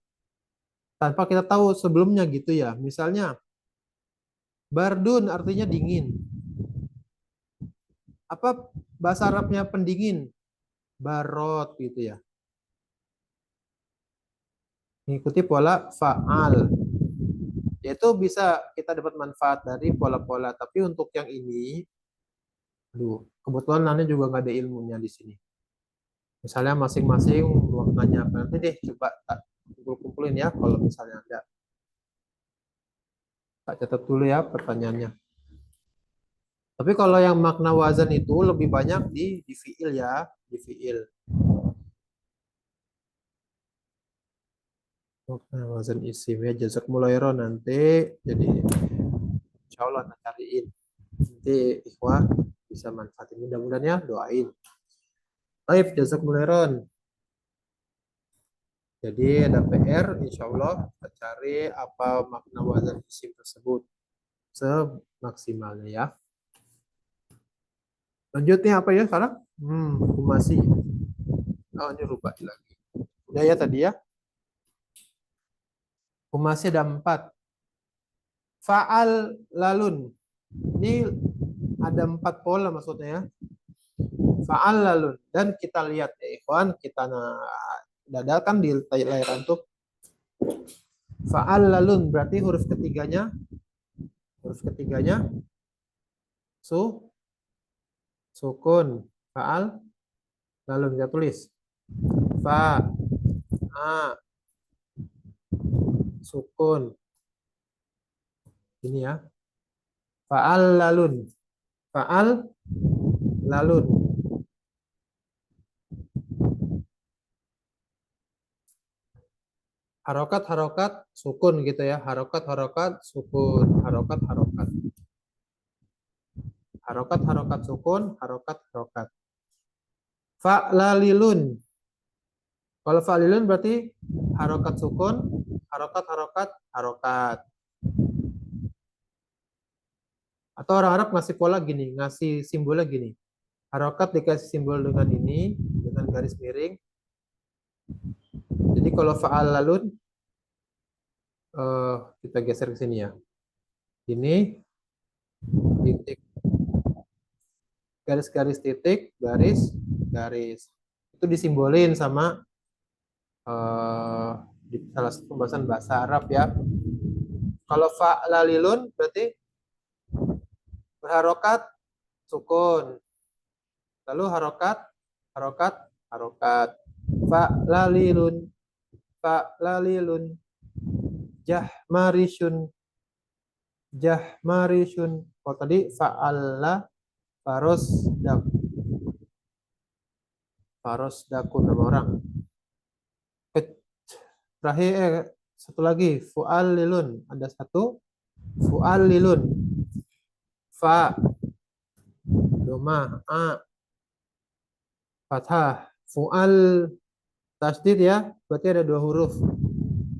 tanpa kita tahu sebelumnya gitu ya. Misalnya bardun artinya dingin. Apa bahasa Arabnya pendingin? Barot gitu ya. Mengikuti pola fa'al. Yaitu bisa kita dapat manfaat dari pola-pola. Tapi untuk yang ini, aduh, kebetulan Nani juga nggak ada ilmunya di sini. Misalnya masing-masing maknanya apa. Nanti deh coba tak kumpul-kumpulin ya kalau misalnya ada. Tak catat dulu ya pertanyaannya. Tapi kalau yang makna wazan itu lebih banyak di fiil ya, di fiil. Makna wazan isim ya, jazakumullah khairan nanti jadi insya Allah nak cariin. Nanti ikhwah bisa manfaatin mudah-mudahan ya, doain. Baik, jazakumullah khairan. Jadi ada PR, insya Allah kita cari apa makna wazan isim tersebut semaksimalnya ya. Lanjutnya apa ya sekarang? Humasi. Oh ini rubah lagi. Udah ya tadi ya. Humasi ada 4. Fa'al lalun. Ini ada 4 pola maksudnya ya. Fa'al lalun. Dan kita lihat ya ikhwan, kita dadakan di layar antum. Fa'al lalun berarti huruf ketiganya sukun. Fa'al lalun kita tulis. Fa a sukun. Ini ya. Fa'al lalun. Fa'al lalun. Harokat sukun gitu ya. Harokat sukun. Harokat. Harokat sukun. Harokat. Fa'lalilun. Kalau fa'lilun berarti harokat sukun. Harokat. Atau orang Arab ngasih pola gini, ngasih simbolnya gini. Harokat dikasih simbol dengan ini, dengan garis miring. Jadi kalau fa'alalun, kita geser ke sini ya. Ini titik, garis titik, garis. Itu disimbolin sama di salah satu pembahasan bahasa Arab ya. Kalau fa'lalilun berarti berharokat sukun. Lalu harokat. Fa'lalilun. Jahmarishun. Kalau tadi fa'alla farosdakun nama orang. Terakhir satu lagi fu'allilun. Ada satu fu'allilun. Fa domah a fathah fu'al tasdid ya, berarti ada 2 huruf.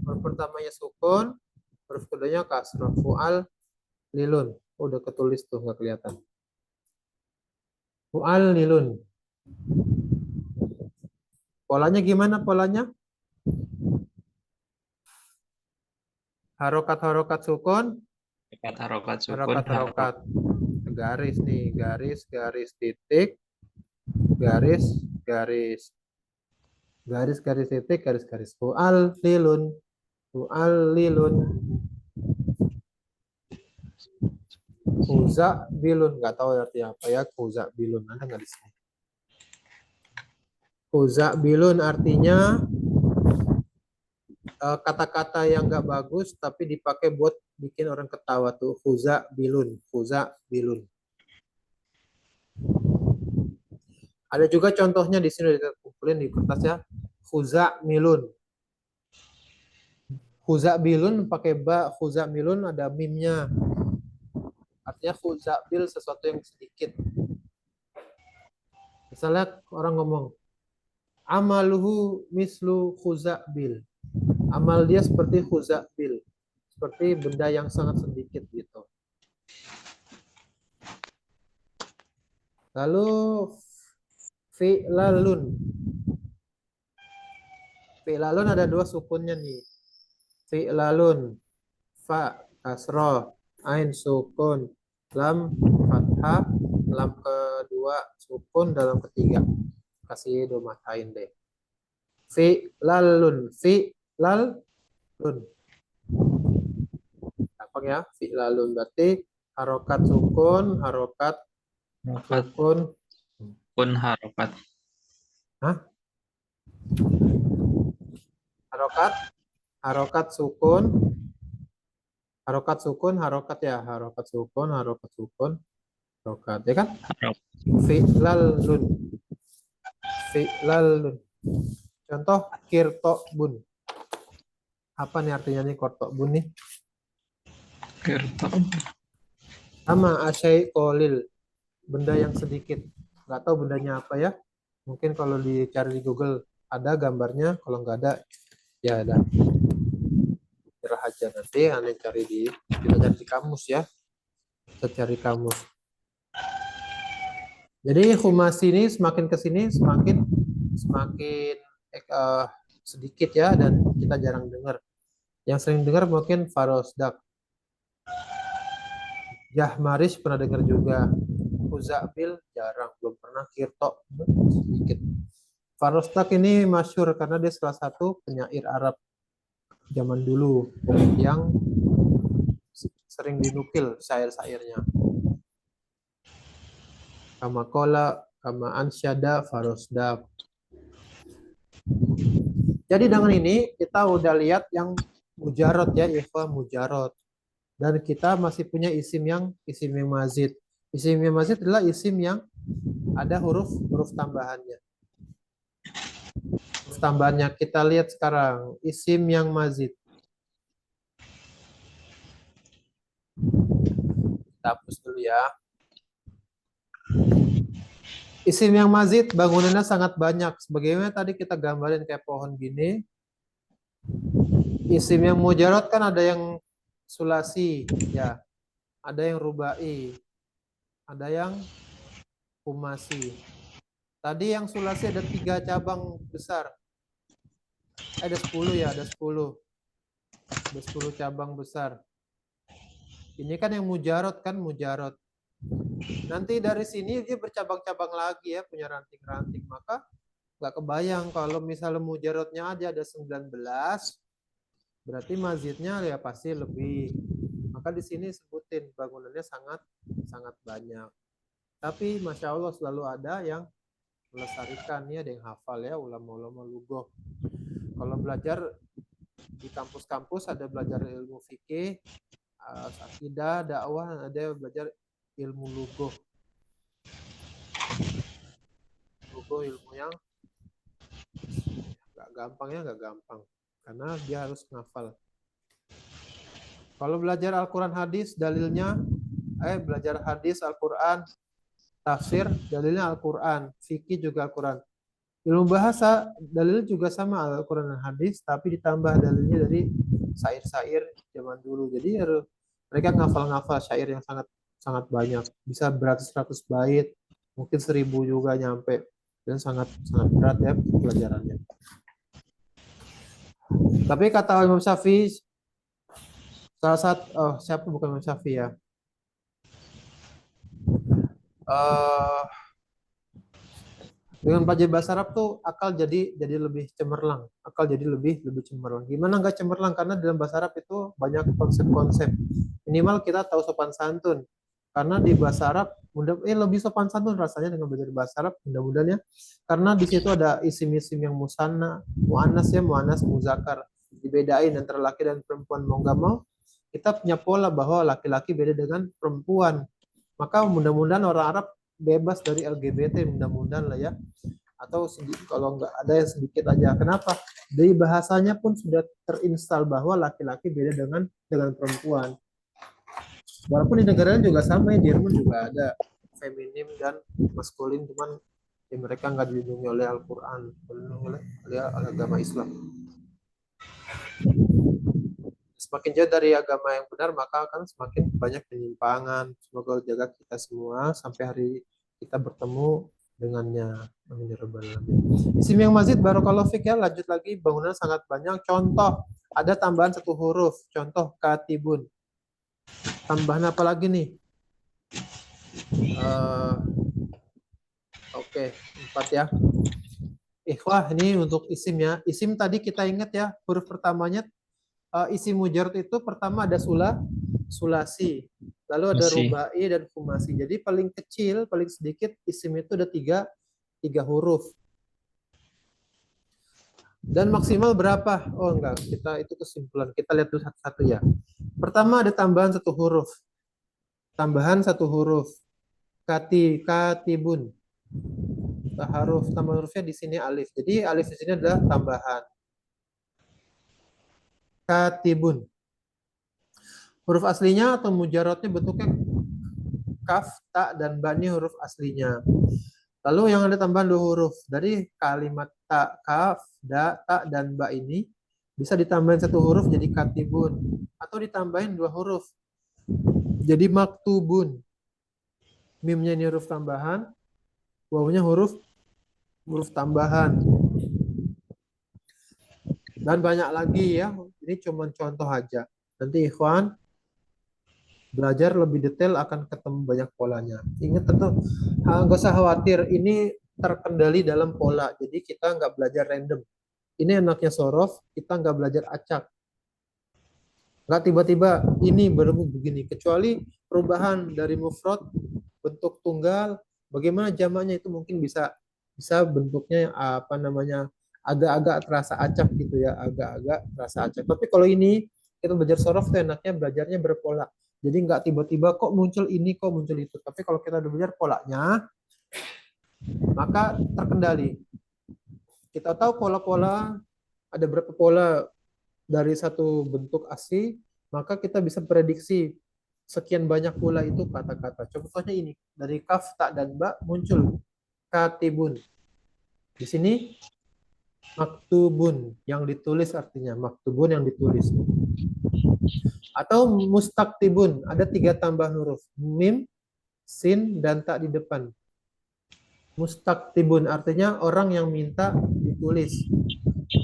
Huruf pertamanya sukun, huruf keduanya kasrah. Fu'al lilun. Udah ketulis tuh nggak kelihatan. Fu'al lilun. Polanya gimana polanya? Harokat sukun. Harokat. Garis nih, garis titik, garis titik, garis. Fu'al lilun. Kuza bilun, nggak tahu artinya apa ya. Kuza bilun ada nggak di sini? Kuza bilun artinya kata-kata yang nggak bagus tapi dipakai buat bikin orang ketawa tuh. Kuza bilun. Ada juga contohnya di sini dikumpulin di kertas ya. Kuza milun. Khuzabilun pakai ba, khuzamilun ada mimnya. Artinya khuzabil sesuatu yang sedikit. Misalnya orang ngomong, amaluhu mislu khuzabil. Amal dia seperti khuzabil. Seperti benda yang sangat sedikit gitu. Lalu fi'lalun. Fi'lalun ada dua sukunnya nih. Fi'lalun. Fa kasroh. Ain sukun. Lam fathah. Lam kedua sukun, dalam ketiga. Kasih domatain deh. Fi'lalun. Fi'lalun. Gampang ya. Fi'lalun berarti harokat sukun, harokat Harokat sukun. pun harokat. Hah? Harokat sukun, harokat ya, harokat sukun, harokat ya kan? Fi'lalun. Contoh kirtobun. Apa nih artinya nih kirtobun nih? Kirto. Sama asyai kolil, benda yang sedikit. Nggak tahu bendanya apa ya. Mungkin kalau dicari di Google ada gambarnya, kalau nggak ada ya ada. Cerah aja nanti aneh cari kita cari di kamus ya. Kita cari kamus. Jadi humas ini semakin ke sini semakin sedikit ya, dan kita jarang dengar. Yang sering dengar mungkin farosdak. Jahmaris pernah dengar juga. Huzabil jarang, belum pernah. Kirto sedikit. Farosdak ini masyhur karena dia salah satu penyair Arab zaman dulu yang sering dinukil syair-syairnya. Kama kola, kama ansyada, farosdak. Jadi dengan ini kita udah lihat yang mujarot ya, ikhwah, mujarot. Dan kita masih punya isim yang mazid. Isim yang mazid adalah isim yang ada huruf tambahannya. Huruf tambahannya kita lihat sekarang, isim yang mazid. Kita hapus dulu ya. Isim yang mazid bangunannya sangat banyak. Sebagaimana tadi kita gambarin kayak pohon gini. Isim yang mujarot kan ada yang sulasi, ya. Ada yang rubai. Ada yang humasi. Tadi yang sulasi ada 3 cabang besar. Ada 10 ya, ada 10. Ada 10 cabang besar. Ini kan yang mujarot kan, mujarot. Nanti dari sini dia bercabang-cabang lagi ya, punya ranting-ranting. Maka nggak kebayang kalau misalnya mujarotnya aja ada 19, berarti mazidnya ya pasti lebih. Maka di sini sebutin bangunannya sangat banyak. Tapi Masya Allah selalu ada yang melestarikan, ya, ada yang hafal ya, ulama-ulama lugoh. Kalau belajar di kampus-kampus ada belajar ilmu fikih, akidah, dakwah, ada belajar ilmu lugoh. Lugoh ilmu yang nggak gampang ya, nggak gampang. Karena dia harus ngafal. Kalau belajar Al-Quran hadis, dalilnya, belajar hadis Al-Quran, tafsir, dalilnya Al-Quran, fikih juga Al-Quran. Ilmu bahasa, dalil juga sama Al-Quran dan hadis, tapi ditambah dalilnya dari syair-syair zaman dulu. Jadi mereka ngafal-ngafal syair yang sangat banyak. Bisa beratus-ratus bait, mungkin 1000 juga nyampe. Dan sangat berat ya pelajarannya. Tapi kata Imam Syafi'i, salah satu, siapa bukan Imam Syafi'i ya? Dengan belajar bahasa Arab tuh akal jadi lebih cemerlang. Akal jadi lebih cemerlang. Gimana nggak cemerlang? Karena dalam bahasa Arab itu banyak konsep-konsep. Minimal kita tahu sopan santun. Karena di bahasa Arab lebih sopan santun rasanya dengan belajar bahasa Arab, mudah-mudahan ya. Karena di situ ada isim-isim yang musanna, muannas ya, muannas, muzakkar. Dibedain antara laki dan perempuan, mau nggak mau. Kita punya pola bahwa laki-laki beda dengan perempuan. Maka mudah-mudahan orang Arab bebas dari LGBT, mudah-mudahan lah ya. Atau kalau nggak ada yang sedikit aja. Kenapa? Dari bahasanya pun sudah terinstal bahwa laki-laki beda dengan perempuan. Walaupun di negaranya juga sama ya, Jerman juga ada feminim dan maskulin, cuman ya mereka nggak dilindungi oleh Al-Quran, dilindungi oleh agama Islam. Semakin jauh dari agama yang benar, maka akan semakin banyak penyimpangan. Semoga jaga kita semua sampai hari kita bertemu dengannya. Amin ya rabbal alamin. Isim yang mazid barakallahu fik ya. Lanjut lagi, bangunan sangat banyak. Contoh, ada tambahan satu huruf. Contoh katibun. Tambahan apa lagi nih? Oke, 4 ya. Ikhwah, ini untuk isim ya. Isim tadi kita ingat ya, huruf pertamanya isim mujarad itu pertama ada sulasi, lalu ada Masih. rubai dan khumasi. Jadi paling kecil, paling sedikit isim itu ada tiga huruf. Dan maksimal berapa? Oh enggak, kita itu kesimpulan. Kita lihat dulu satu-satu ya. Pertama ada tambahan satu huruf. Tambahan satu huruf. Katibun. Tambah hurufnya di sini alif. Jadi alif di sini adalah tambahan. Katibun. Huruf aslinya atau mujaradnya bentuknya kaf, ta, dan ba, ini huruf aslinya. Lalu yang ada tambahan dua huruf. Dari kalimat ta, kaf, da, ta, dan ba ini bisa ditambahin satu huruf jadi katibun. Atau ditambahin dua huruf jadi maktubun. Mimnya ini huruf tambahan, wawunya huruf tambahan. Dan banyak lagi ya. Ini cuma contoh aja. Nanti ikhwan belajar lebih detail akan ketemu banyak polanya. Ingat tentu, nggak usah khawatir, ini terkendali dalam pola. Jadi kita nggak belajar random. Ini enaknya sorof, kita nggak belajar acak. Nggak tiba-tiba ini beremu begini. Kecuali perubahan dari mufrad bentuk tunggal, bagaimana jamaknya itu mungkin bisa bentuknya apa namanya agak-agak terasa acak gitu ya, agak-agak terasa acak. Tapi kalau ini kita belajar sorof tuh enaknya belajarnya berpola. Jadi nggak tiba-tiba kok muncul ini, kok muncul itu. Tapi kalau kita udah belajar polanya, maka terkendali. Kita tahu pola-pola, ada berapa pola dari satu bentuk asli, maka kita bisa prediksi sekian banyak pola itu kata-kata. Contohnya ini, dari kaf, ta, dan ba muncul katibun. Di sini maktubun, yang ditulis artinya. Maktubun yang ditulis. Atau mustaktibun, ada 3 tambahan huruf. Mim, sin, dan ta di depan. Mustaktibun artinya orang yang minta ditulis.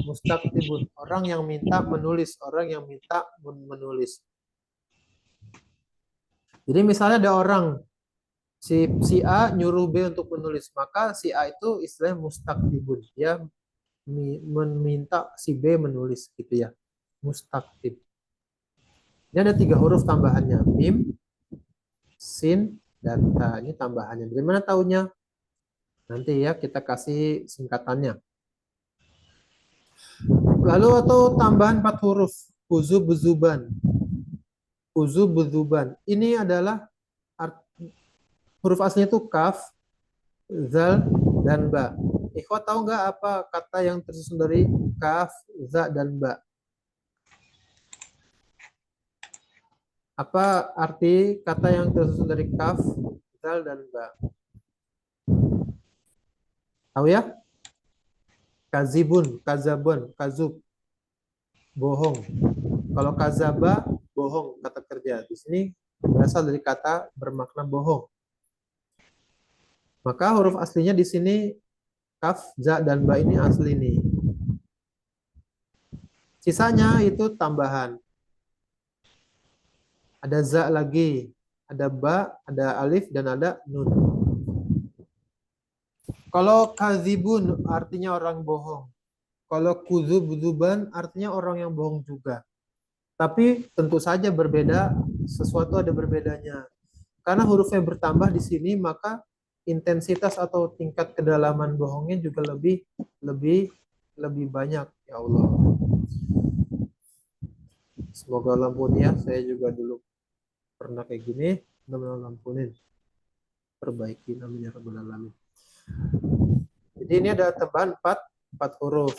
Mustaktibun, orang yang minta menulis, orang yang minta menulis. Jadi misalnya ada orang, si A nyuruh B untuk menulis, maka si A itu istilahnya mustaktibun. Dia meminta si B menulis gitu ya. Mustaktib. Ini ada 3 huruf tambahannya. Mim, sin, dan ta. Ini tambahannya. Bagaimana tahunya? Nanti ya kita kasih singkatannya. Lalu atau tambahan 4 huruf. Uzubuzuban. Uzubuzuban. Ini adalah huruf aslinya itu kaf, zal, dan ba. Ikhwat tahu nggak apa kata yang tersusun dari kaf, za, dan ba? Apa arti kata yang tersusun dari kaf, zal, dan ba? Tahu ya? Kazibun, kazabun, kazub. Bohong. Kalau kazaba, bohong, kata kerja. Di sini berasal dari kata bermakna bohong. Maka huruf aslinya di sini kaf, za, dan ba ini asli nih. Sisanya itu tambahan. Ada za lagi, ada ba, ada alif, dan ada nun. Kalau kazibun artinya orang bohong. Kalau kuzubuzuban artinya orang yang bohong juga. Tapi tentu saja berbeda, sesuatu ada berbedanya. Karena hurufnya bertambah di sini, maka intensitas atau tingkat kedalaman bohongnya juga lebih banyak. Ya Allah. Semoga Allah ampuni ya. Saya juga dulu pernah kayak gini. Mudah-mudahan ampunin. Perbaiki namanya rabbal alamin. Jadi ini ada tambahan 4 huruf.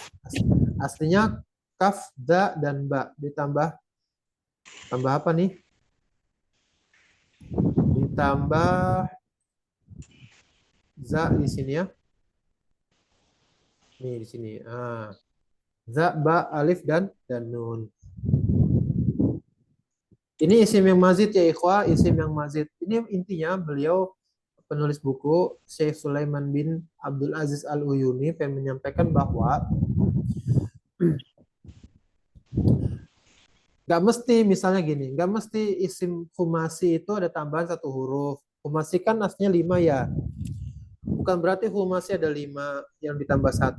Aslinya kaf, da, dan ba. Ditambah apa nih? Ditambah za di sini ya. Nih di sini. Za, ba, alif, dan nun. Ini isim yang mazid ya ikhwah, isim yang mazid. Ini intinya beliau penulis buku Syekh Sulaiman bin Abdul Aziz Al-Uyuni yang menyampaikan bahwa nggak mesti misalnya gini, nggak mesti isim khumasi itu ada tambahan satu huruf. Khumasi kan aslinya 5 ya. Bukan berarti khumasi ada 5 yang ditambah 1,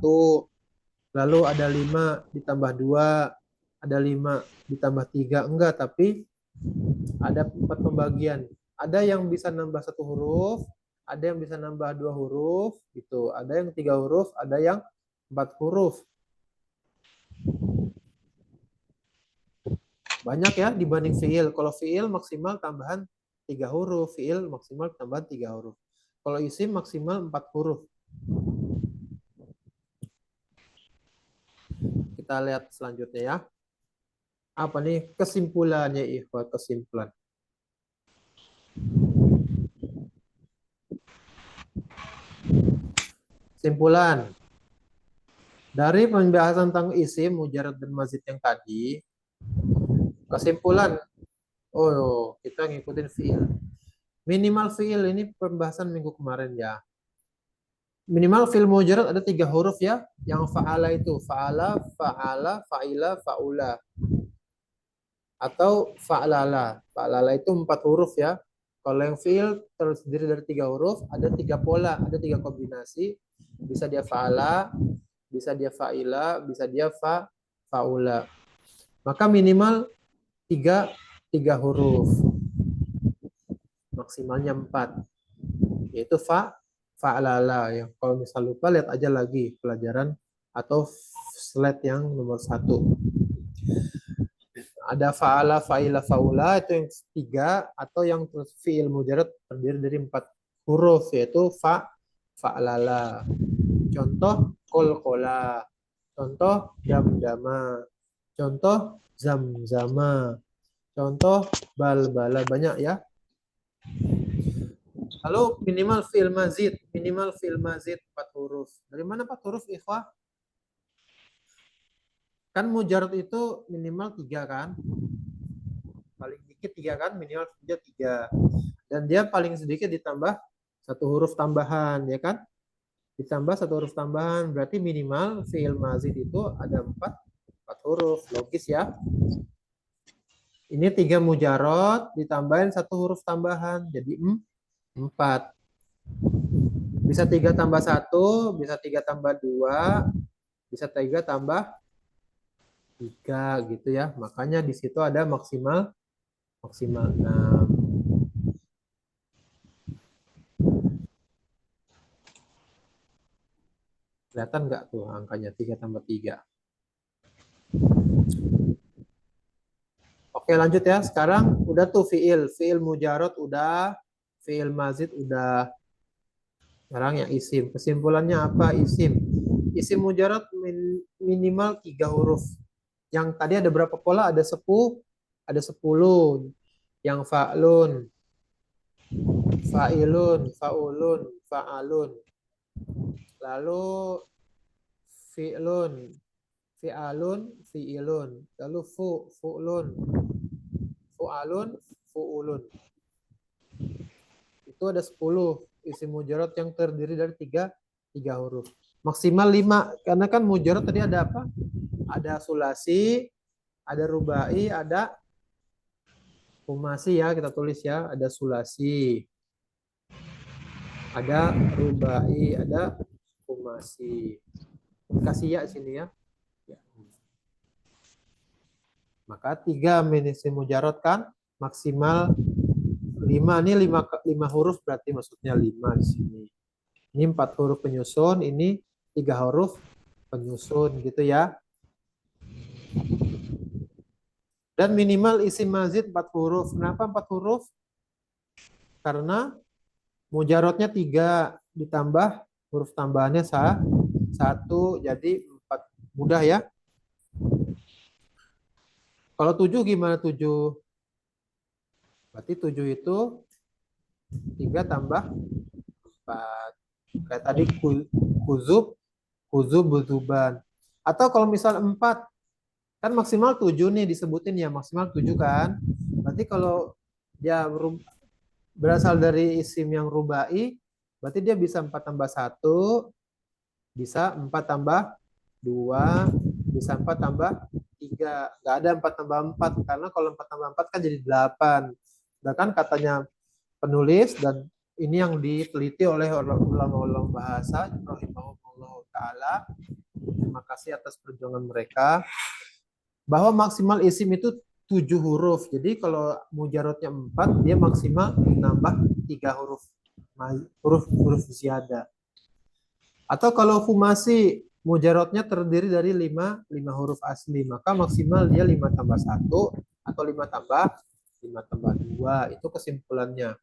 lalu ada 5 ditambah 2, ada 5 ditambah 3. Enggak, tapi ada 4 pembagian. Ada yang bisa nambah 1 huruf, ada yang bisa nambah 2 huruf, gitu. Ada yang 3 huruf, ada yang 4 huruf. Banyak ya dibanding fiil. Kalau fiil maksimal tambahan 3 huruf, fiil maksimal tambahan 3 huruf. Kalau isim maksimal 4 huruf. Kita lihat selanjutnya ya. Apa nih kesimpulannya ikhwah, kesimpulan. Kesimpulan. Dari pembahasan tentang isim, mujarad dan mazid yang tadi, kesimpulan, oh kita ngikutin fiil. Minimal fiil ini pembahasan minggu kemarin ya. Minimal fiil mujarad ada 3 huruf ya. Yang fa'ala itu fa'ala, fa'ala, fa'ila, fa'ula. Atau fa'lala. Fa'lala itu 4 huruf ya. Kalau yang fiil terdiri dari 3 huruf, ada 3 pola, ada 3 kombinasi. Bisa dia fa'ala, bisa dia fa'ila, bisa dia fa'ula. Maka minimal 3 huruf. Maksimalnya 4. Yaitu fa'lala. Ya. Kalau misal lupa, lihat aja lagi pelajaran atau slide yang nomor 1. Ada fa'ala, fa'ila, fa'ula, itu yang 3. Atau yang fi'il mujarad terdiri dari 4 huruf, yaitu fa'lala. Contoh kol-kola. Contoh jam-jama. Contoh zam-zama. Contoh bal-bala. Banyak ya. Lalu minimal fi'il mazid. Minimal fi'il mazid 4 huruf. Dari mana 4 huruf ikhwah? Kan mujarad itu minimal 3 kan? Paling dikit 3 kan? Minimal 3. Dan dia paling sedikit ditambah 1 huruf tambahan, ya kan? Ditambah 1 huruf tambahan, berarti minimal fi'il mazid itu ada 4 huruf. Logis ya? Ini 3 mujarad, ditambahin 1 huruf tambahan, jadi 4. Bisa 3 tambah 1, bisa 3 tambah 2, bisa 3 tambah 3 gitu ya. Makanya di situ ada maksimal 6. Kelihatan nggak tuh angkanya 3 tambah 3? Oke lanjut ya. Sekarang udah tuh fi'il. Fi'il mujarad udah. Fi'il mazid udah. Sekarang yang isim. Kesimpulannya apa isim? Isim mujarad minimal 3 huruf. Yang tadi ada berapa pola? Ada 10. Ada 10. Yang fa'lun, fa'ilun, fa'ulun, fa'alun. Lalu fi'lun, fi'alun, fi'ilun. Lalu fu'lun, fu'alun, fu'ulun. Itu ada 10 isim mujarad yang terdiri dari 3 huruf. Maksimal 5. Karena kan mujarad tadi ada apa? Ada sulasi, ada rubai, ada khumasi ya, kita tulis ya. Ada sulasi, ada rubai, ada khumasi. Kasih ya sini ya. Maka 3 isim mujarad kan maksimal 5. Ini 5 huruf berarti maksudnya 5 di sini. Ini 4 huruf penyusun, ini 3 huruf penyusun gitu ya. Dan minimal isim mazid 4 huruf. Kenapa 4 huruf? Karena mujarodnya 3 ditambah huruf tambahannya 1 jadi 4. Mudah ya. Kalau 7 gimana 7? Berarti 7 itu 3 tambah 4. Kayak tadi kuzub, buzuban. Atau kalau misal 4, kan maksimal 7 nih disebutin ya, maksimal 7 kan. Berarti kalau dia berasal dari isim yang rubai, berarti dia bisa 4 tambah 1, bisa 4 tambah 2, bisa 4 tambah 3. Nggak ada 4 tambah 4, karena kalau 4 tambah 4 kan jadi 8. Sedangkan katanya penulis, dan ini yang diteliti oleh ulama-ulama bahasa, rahimahullah ta'ala, terima kasih atas perjuangan mereka, bahwa maksimal isim itu 7 huruf. Jadi kalau mujarotnya 4, dia maksimal menambah 3 huruf huruf ziyadah. Atau kalau humasi mujarotnya terdiri dari 5 huruf asli, maka maksimal dia 5 tambah 1 atau 5 tambah 2. Itu kesimpulannya.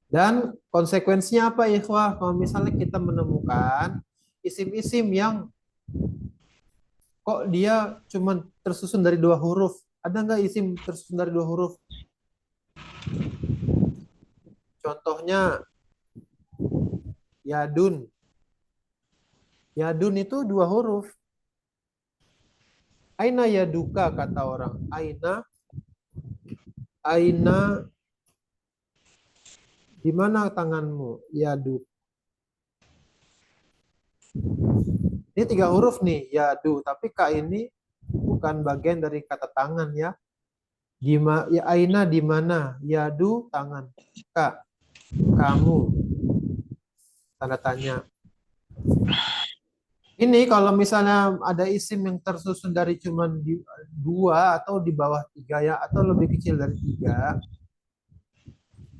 Dan konsekuensinya apa, ikhwah? Kalau misalnya kita menemukan isim-isim yang kok dia cuma tersusun dari 2 huruf. Ada nggak isim tersusun dari 2 huruf? Contohnya yadun. Yadun itu 2 huruf. Aina yaduka, kata orang. Aina di mana tanganmu? Yadu. Ini 3 huruf nih, yadu. Tapi ka ini bukan bagian dari kata tangan ya. Ya, aina di mana? Yadu tangan. Ka, kamu. Tanda tanya. Ini kalau misalnya ada isim yang tersusun dari cuma 2 atau di bawah 3 ya, atau lebih kecil dari 3.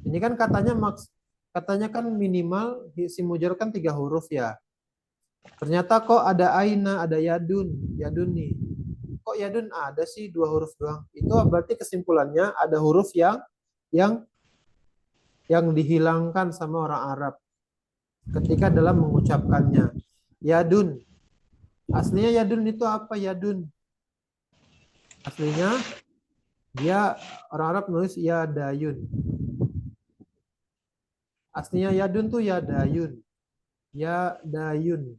Ini kan katanya kan minimal isim mujarrad kan 3 huruf ya. Ternyata kok ada aina, ada yadun nih. Kok yadun ada sih 2 huruf doang? Itu berarti kesimpulannya ada huruf yang dihilangkan sama orang Arab ketika dalam mengucapkannya. Yadun. Aslinya yadun itu apa yadun? Aslinya dia orang Arab nulis yadayun. Aslinya yadun tuh yadayun. Yadayun.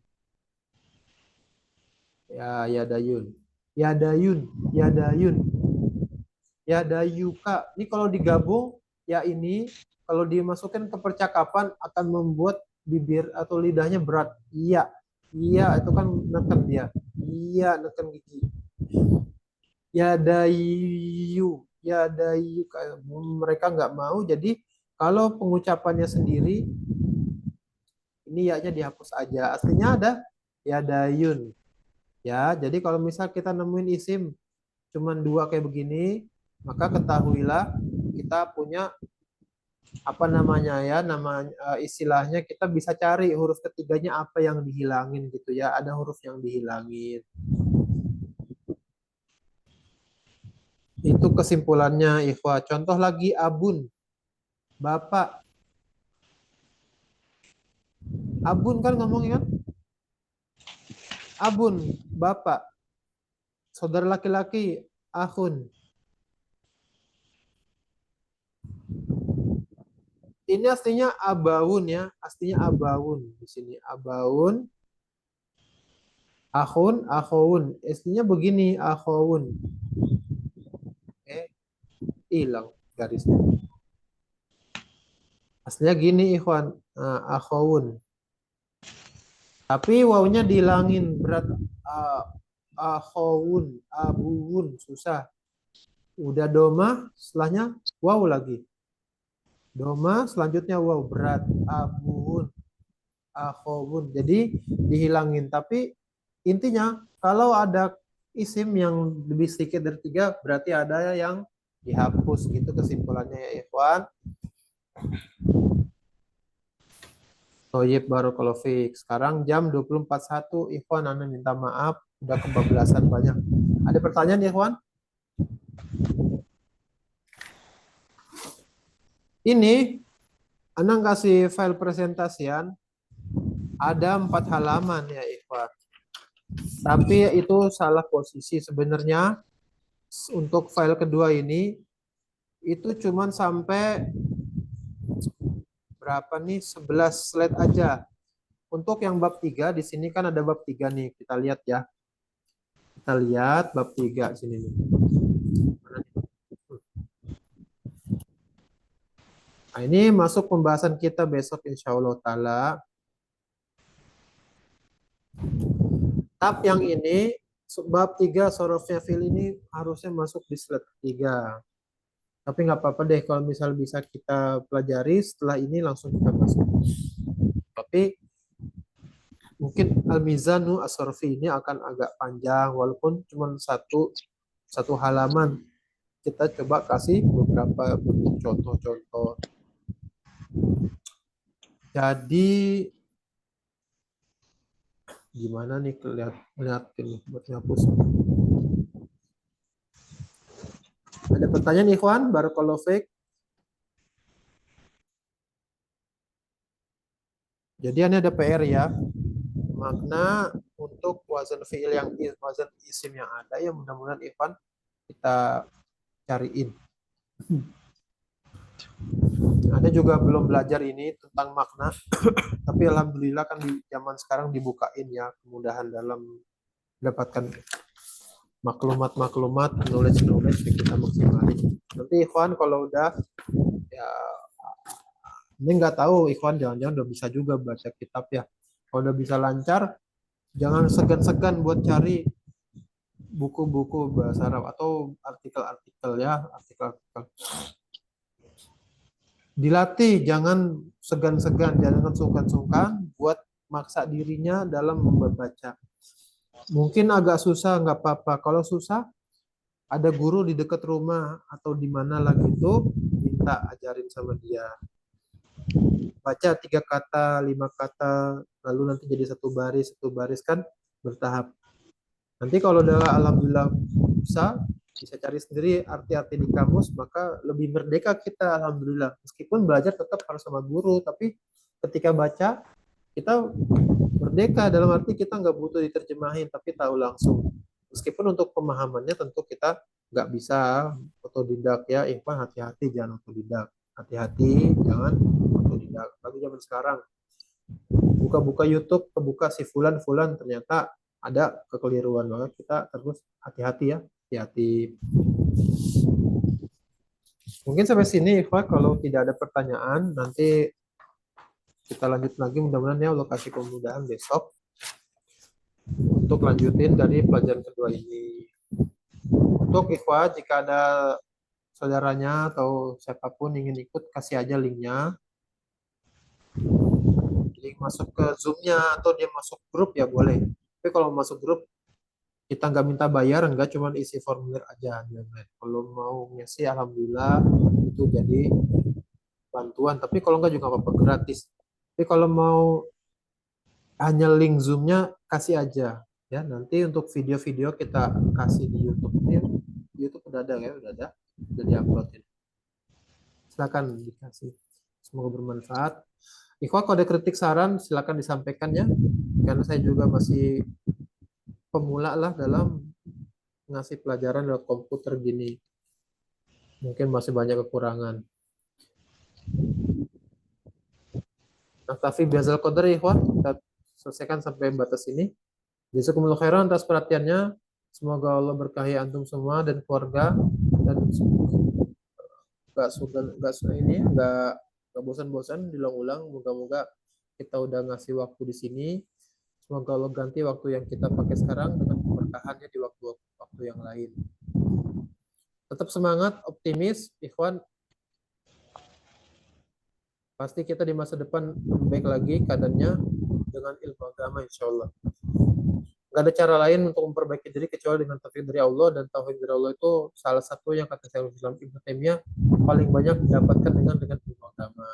Ya, yadayun. Yadayun. Yadayuka. Ini kalau digabung ya ini kalau dimasukkan ke percakapan akan membuat bibir atau lidahnya berat. Iya. Iya itu kan neken dia. Iya neken gigi. Yadayu, mereka nggak mau. Jadi kalau pengucapannya sendiri ini ya-nya dihapus aja. Aslinya ada yadayun. Ya, jadi kalau misal kita nemuin isim cuman 2 kayak begini, maka ketahuilah kita punya apa namanya ya, istilahnya kita bisa cari huruf ketiganya apa yang dihilangin gitu ya. Ada huruf yang dihilangin. Itu kesimpulannya, ikhwah. Contoh lagi abun. Bapak. Abun kan ngomongnya kan? Abun, bapak. Saudara laki-laki, akhun. Ini aslinya abaun ya, aslinya abaun di sini abaun. Akhun. Aslinya begini, akhun. Hilang garisnya. Aslinya gini, ikhwan, akhun. Tapi wawunya dihilangin, berat. Akhun, abuun, susah. Udah doma, setelahnya waw lagi. Doma, selanjutnya waw, berat. Abuun, akhun. Jadi dihilangin. Tapi intinya kalau ada isim yang lebih sedikit dari 3, berarti ada yang dihapus. Gitu kesimpulannya ya ikhwan. Toyib barakallahu fiik. Sekarang jam 24.01, ikhwan, Anda minta maaf udah kebablasan banyak. Ada pertanyaan ikhwan? Ini Anda kasih file presentasian ada 4 halaman ya ikhwan. Tapi itu salah posisi sebenarnya. Untuk file kedua ini itu cuman sampai berapa nih? 11 slide aja. Untuk yang bab 3 di sini kan ada bab 3 nih. Kita lihat ya. Kita lihat bab 3 sini nih. Nah, ini masuk pembahasan kita besok insya Allah Ta'ala. Tab yang ini, bab 3 sorofnya fil ini harusnya masuk di slide 3. Tapi nggak apa-apa deh kalau misal bisa kita pelajari setelah ini langsung kita masuk. Tapi mungkin Al-Mizanu As-Sorfi ini akan agak panjang walaupun cuma satu halaman. Kita coba kasih beberapa bentuk contoh-contoh. Jadi gimana nih lihat ini buat ngapus. Ada pertanyaan Ikhwan? Barakallahu fiik. Jadi ini ada PR ya. Makna untuk wazan fi'il yang wazan isim yang ada ya mudah-mudahan Ikhwan kita cariin. Ada juga belum belajar ini tentang makna, tapi alhamdulillah kan di zaman sekarang dibukain ya kemudahan dalam mendapatkan maklumat-maklumat, knowledge kita maksimalin. Nanti Ikhwan kalau udah ya ini nggak tahu Ikhwan jangan-jangan udah bisa juga baca kitab ya. Kalau udah bisa lancar, jangan segan-segan buat cari buku-buku bahasa Arab atau artikel-artikel ya, artikel-artikel. Dilatih, jangan segan-segan, jangan sungkan-sungkan buat maksa dirinya dalam membaca. Mungkin agak susah, nggak apa-apa. Kalau susah, ada guru di dekat rumah atau di mana lagi itu, minta ajarin sama dia. Baca 3 kata, 5 kata, lalu nanti jadi satu baris kan bertahap. Nanti kalau udah alhamdulillah bisa cari sendiri arti-arti di kamus, maka lebih merdeka kita alhamdulillah. Meskipun belajar tetap harus sama guru, tapi ketika baca kita merdeka dalam arti kita nggak butuh diterjemahin, tapi tahu langsung. Meskipun untuk pemahamannya tentu kita nggak bisa otodidak ya, Ikhwan hati-hati jangan otodidak. Hati-hati jangan otodidak. Bagi zaman sekarang buka-buka YouTube, kebuka si fulan ternyata ada kekeliruan, maka kita terus hati-hati ya, hati-hati. Mungkin sampai sini Ikhwan, kalau tidak ada pertanyaan nanti kita lanjut lagi, mudah-mudahan ya Allah kasih kemudahan besok untuk lanjutin dari pelajaran kedua ini. Untuk Ikhwan, jika ada saudaranya atau siapapun ingin ikut, kasih aja linknya. Link masuk ke Zoom-nya atau dia masuk grup ya boleh. Tapi kalau masuk grup kita nggak minta bayar, nggak, cuma isi formulir aja. Kalau mau ngisi alhamdulillah itu jadi bantuan. Tapi kalau nggak juga apa-apa, gratis. Tapi kalau mau hanya link Zoom-nya kasih aja ya. Nanti untuk video-video kita kasih di YouTube. Ini YouTube udah ada ya, udah diuploadin. Silakan dikasih. Semoga bermanfaat. Ikhwan kalau ada kritik saran silakan disampaikan ya. Karena saya juga masih pemula lah dalam ngasih pelajaran lewat komputer gini. Mungkin masih banyak kekurangan. Nah, tapi biazal qadar ya, Ikhwan, kita selesaikan sampai batas ini. Jazakumullah khairan atas perhatiannya. Semoga Allah berkahi antum semua dan keluarga dan nggak bosan-bosan diulang-ulang. Moga-moga kita udah ngasih waktu di sini. Semoga Allah ganti waktu yang kita pakai sekarang dengan keberkahannya di waktu yang lain. Tetap semangat, optimis, Ikhwan. Pasti kita di masa depan lebih baik lagi keadaannya dengan ilmu agama insya Allah. Gak ada cara lain untuk memperbaiki diri kecuali dengan taufik dari Allah, dan taufik dari Allah itu salah satu yang kata Syekhul Islam Ibnu Taimiyah paling banyak didapatkan dengan ilmu agama,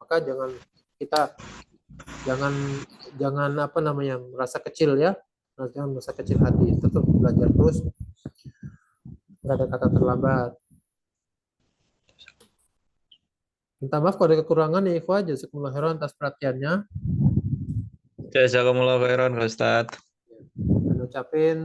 Maka jangan apa namanya merasa kecil ya, jangan merasa kecil hati, tetap belajar terus, nggak ada kata terlambat. Minta maaf kalau ada kekurangan ya Ikhwan, jazakumullah khairan atas perhatiannya. Jazakumullah khairan Ustaz. Dan ucapin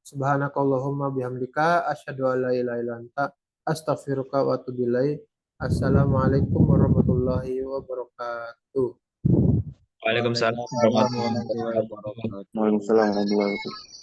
subhanakallahumma bihamdika asyhadu an la ilaha illa anta astaghfiruka wa atubu ilaik. Assalamualaikum warahmatullahi wabarakatuh. Waalaikumsalam Waalaikumsalam warahmatullahi warahmatullahi wabarakatuh. wabarakatuh. Waalaikumsalam warahmatullahi wabarakatuh.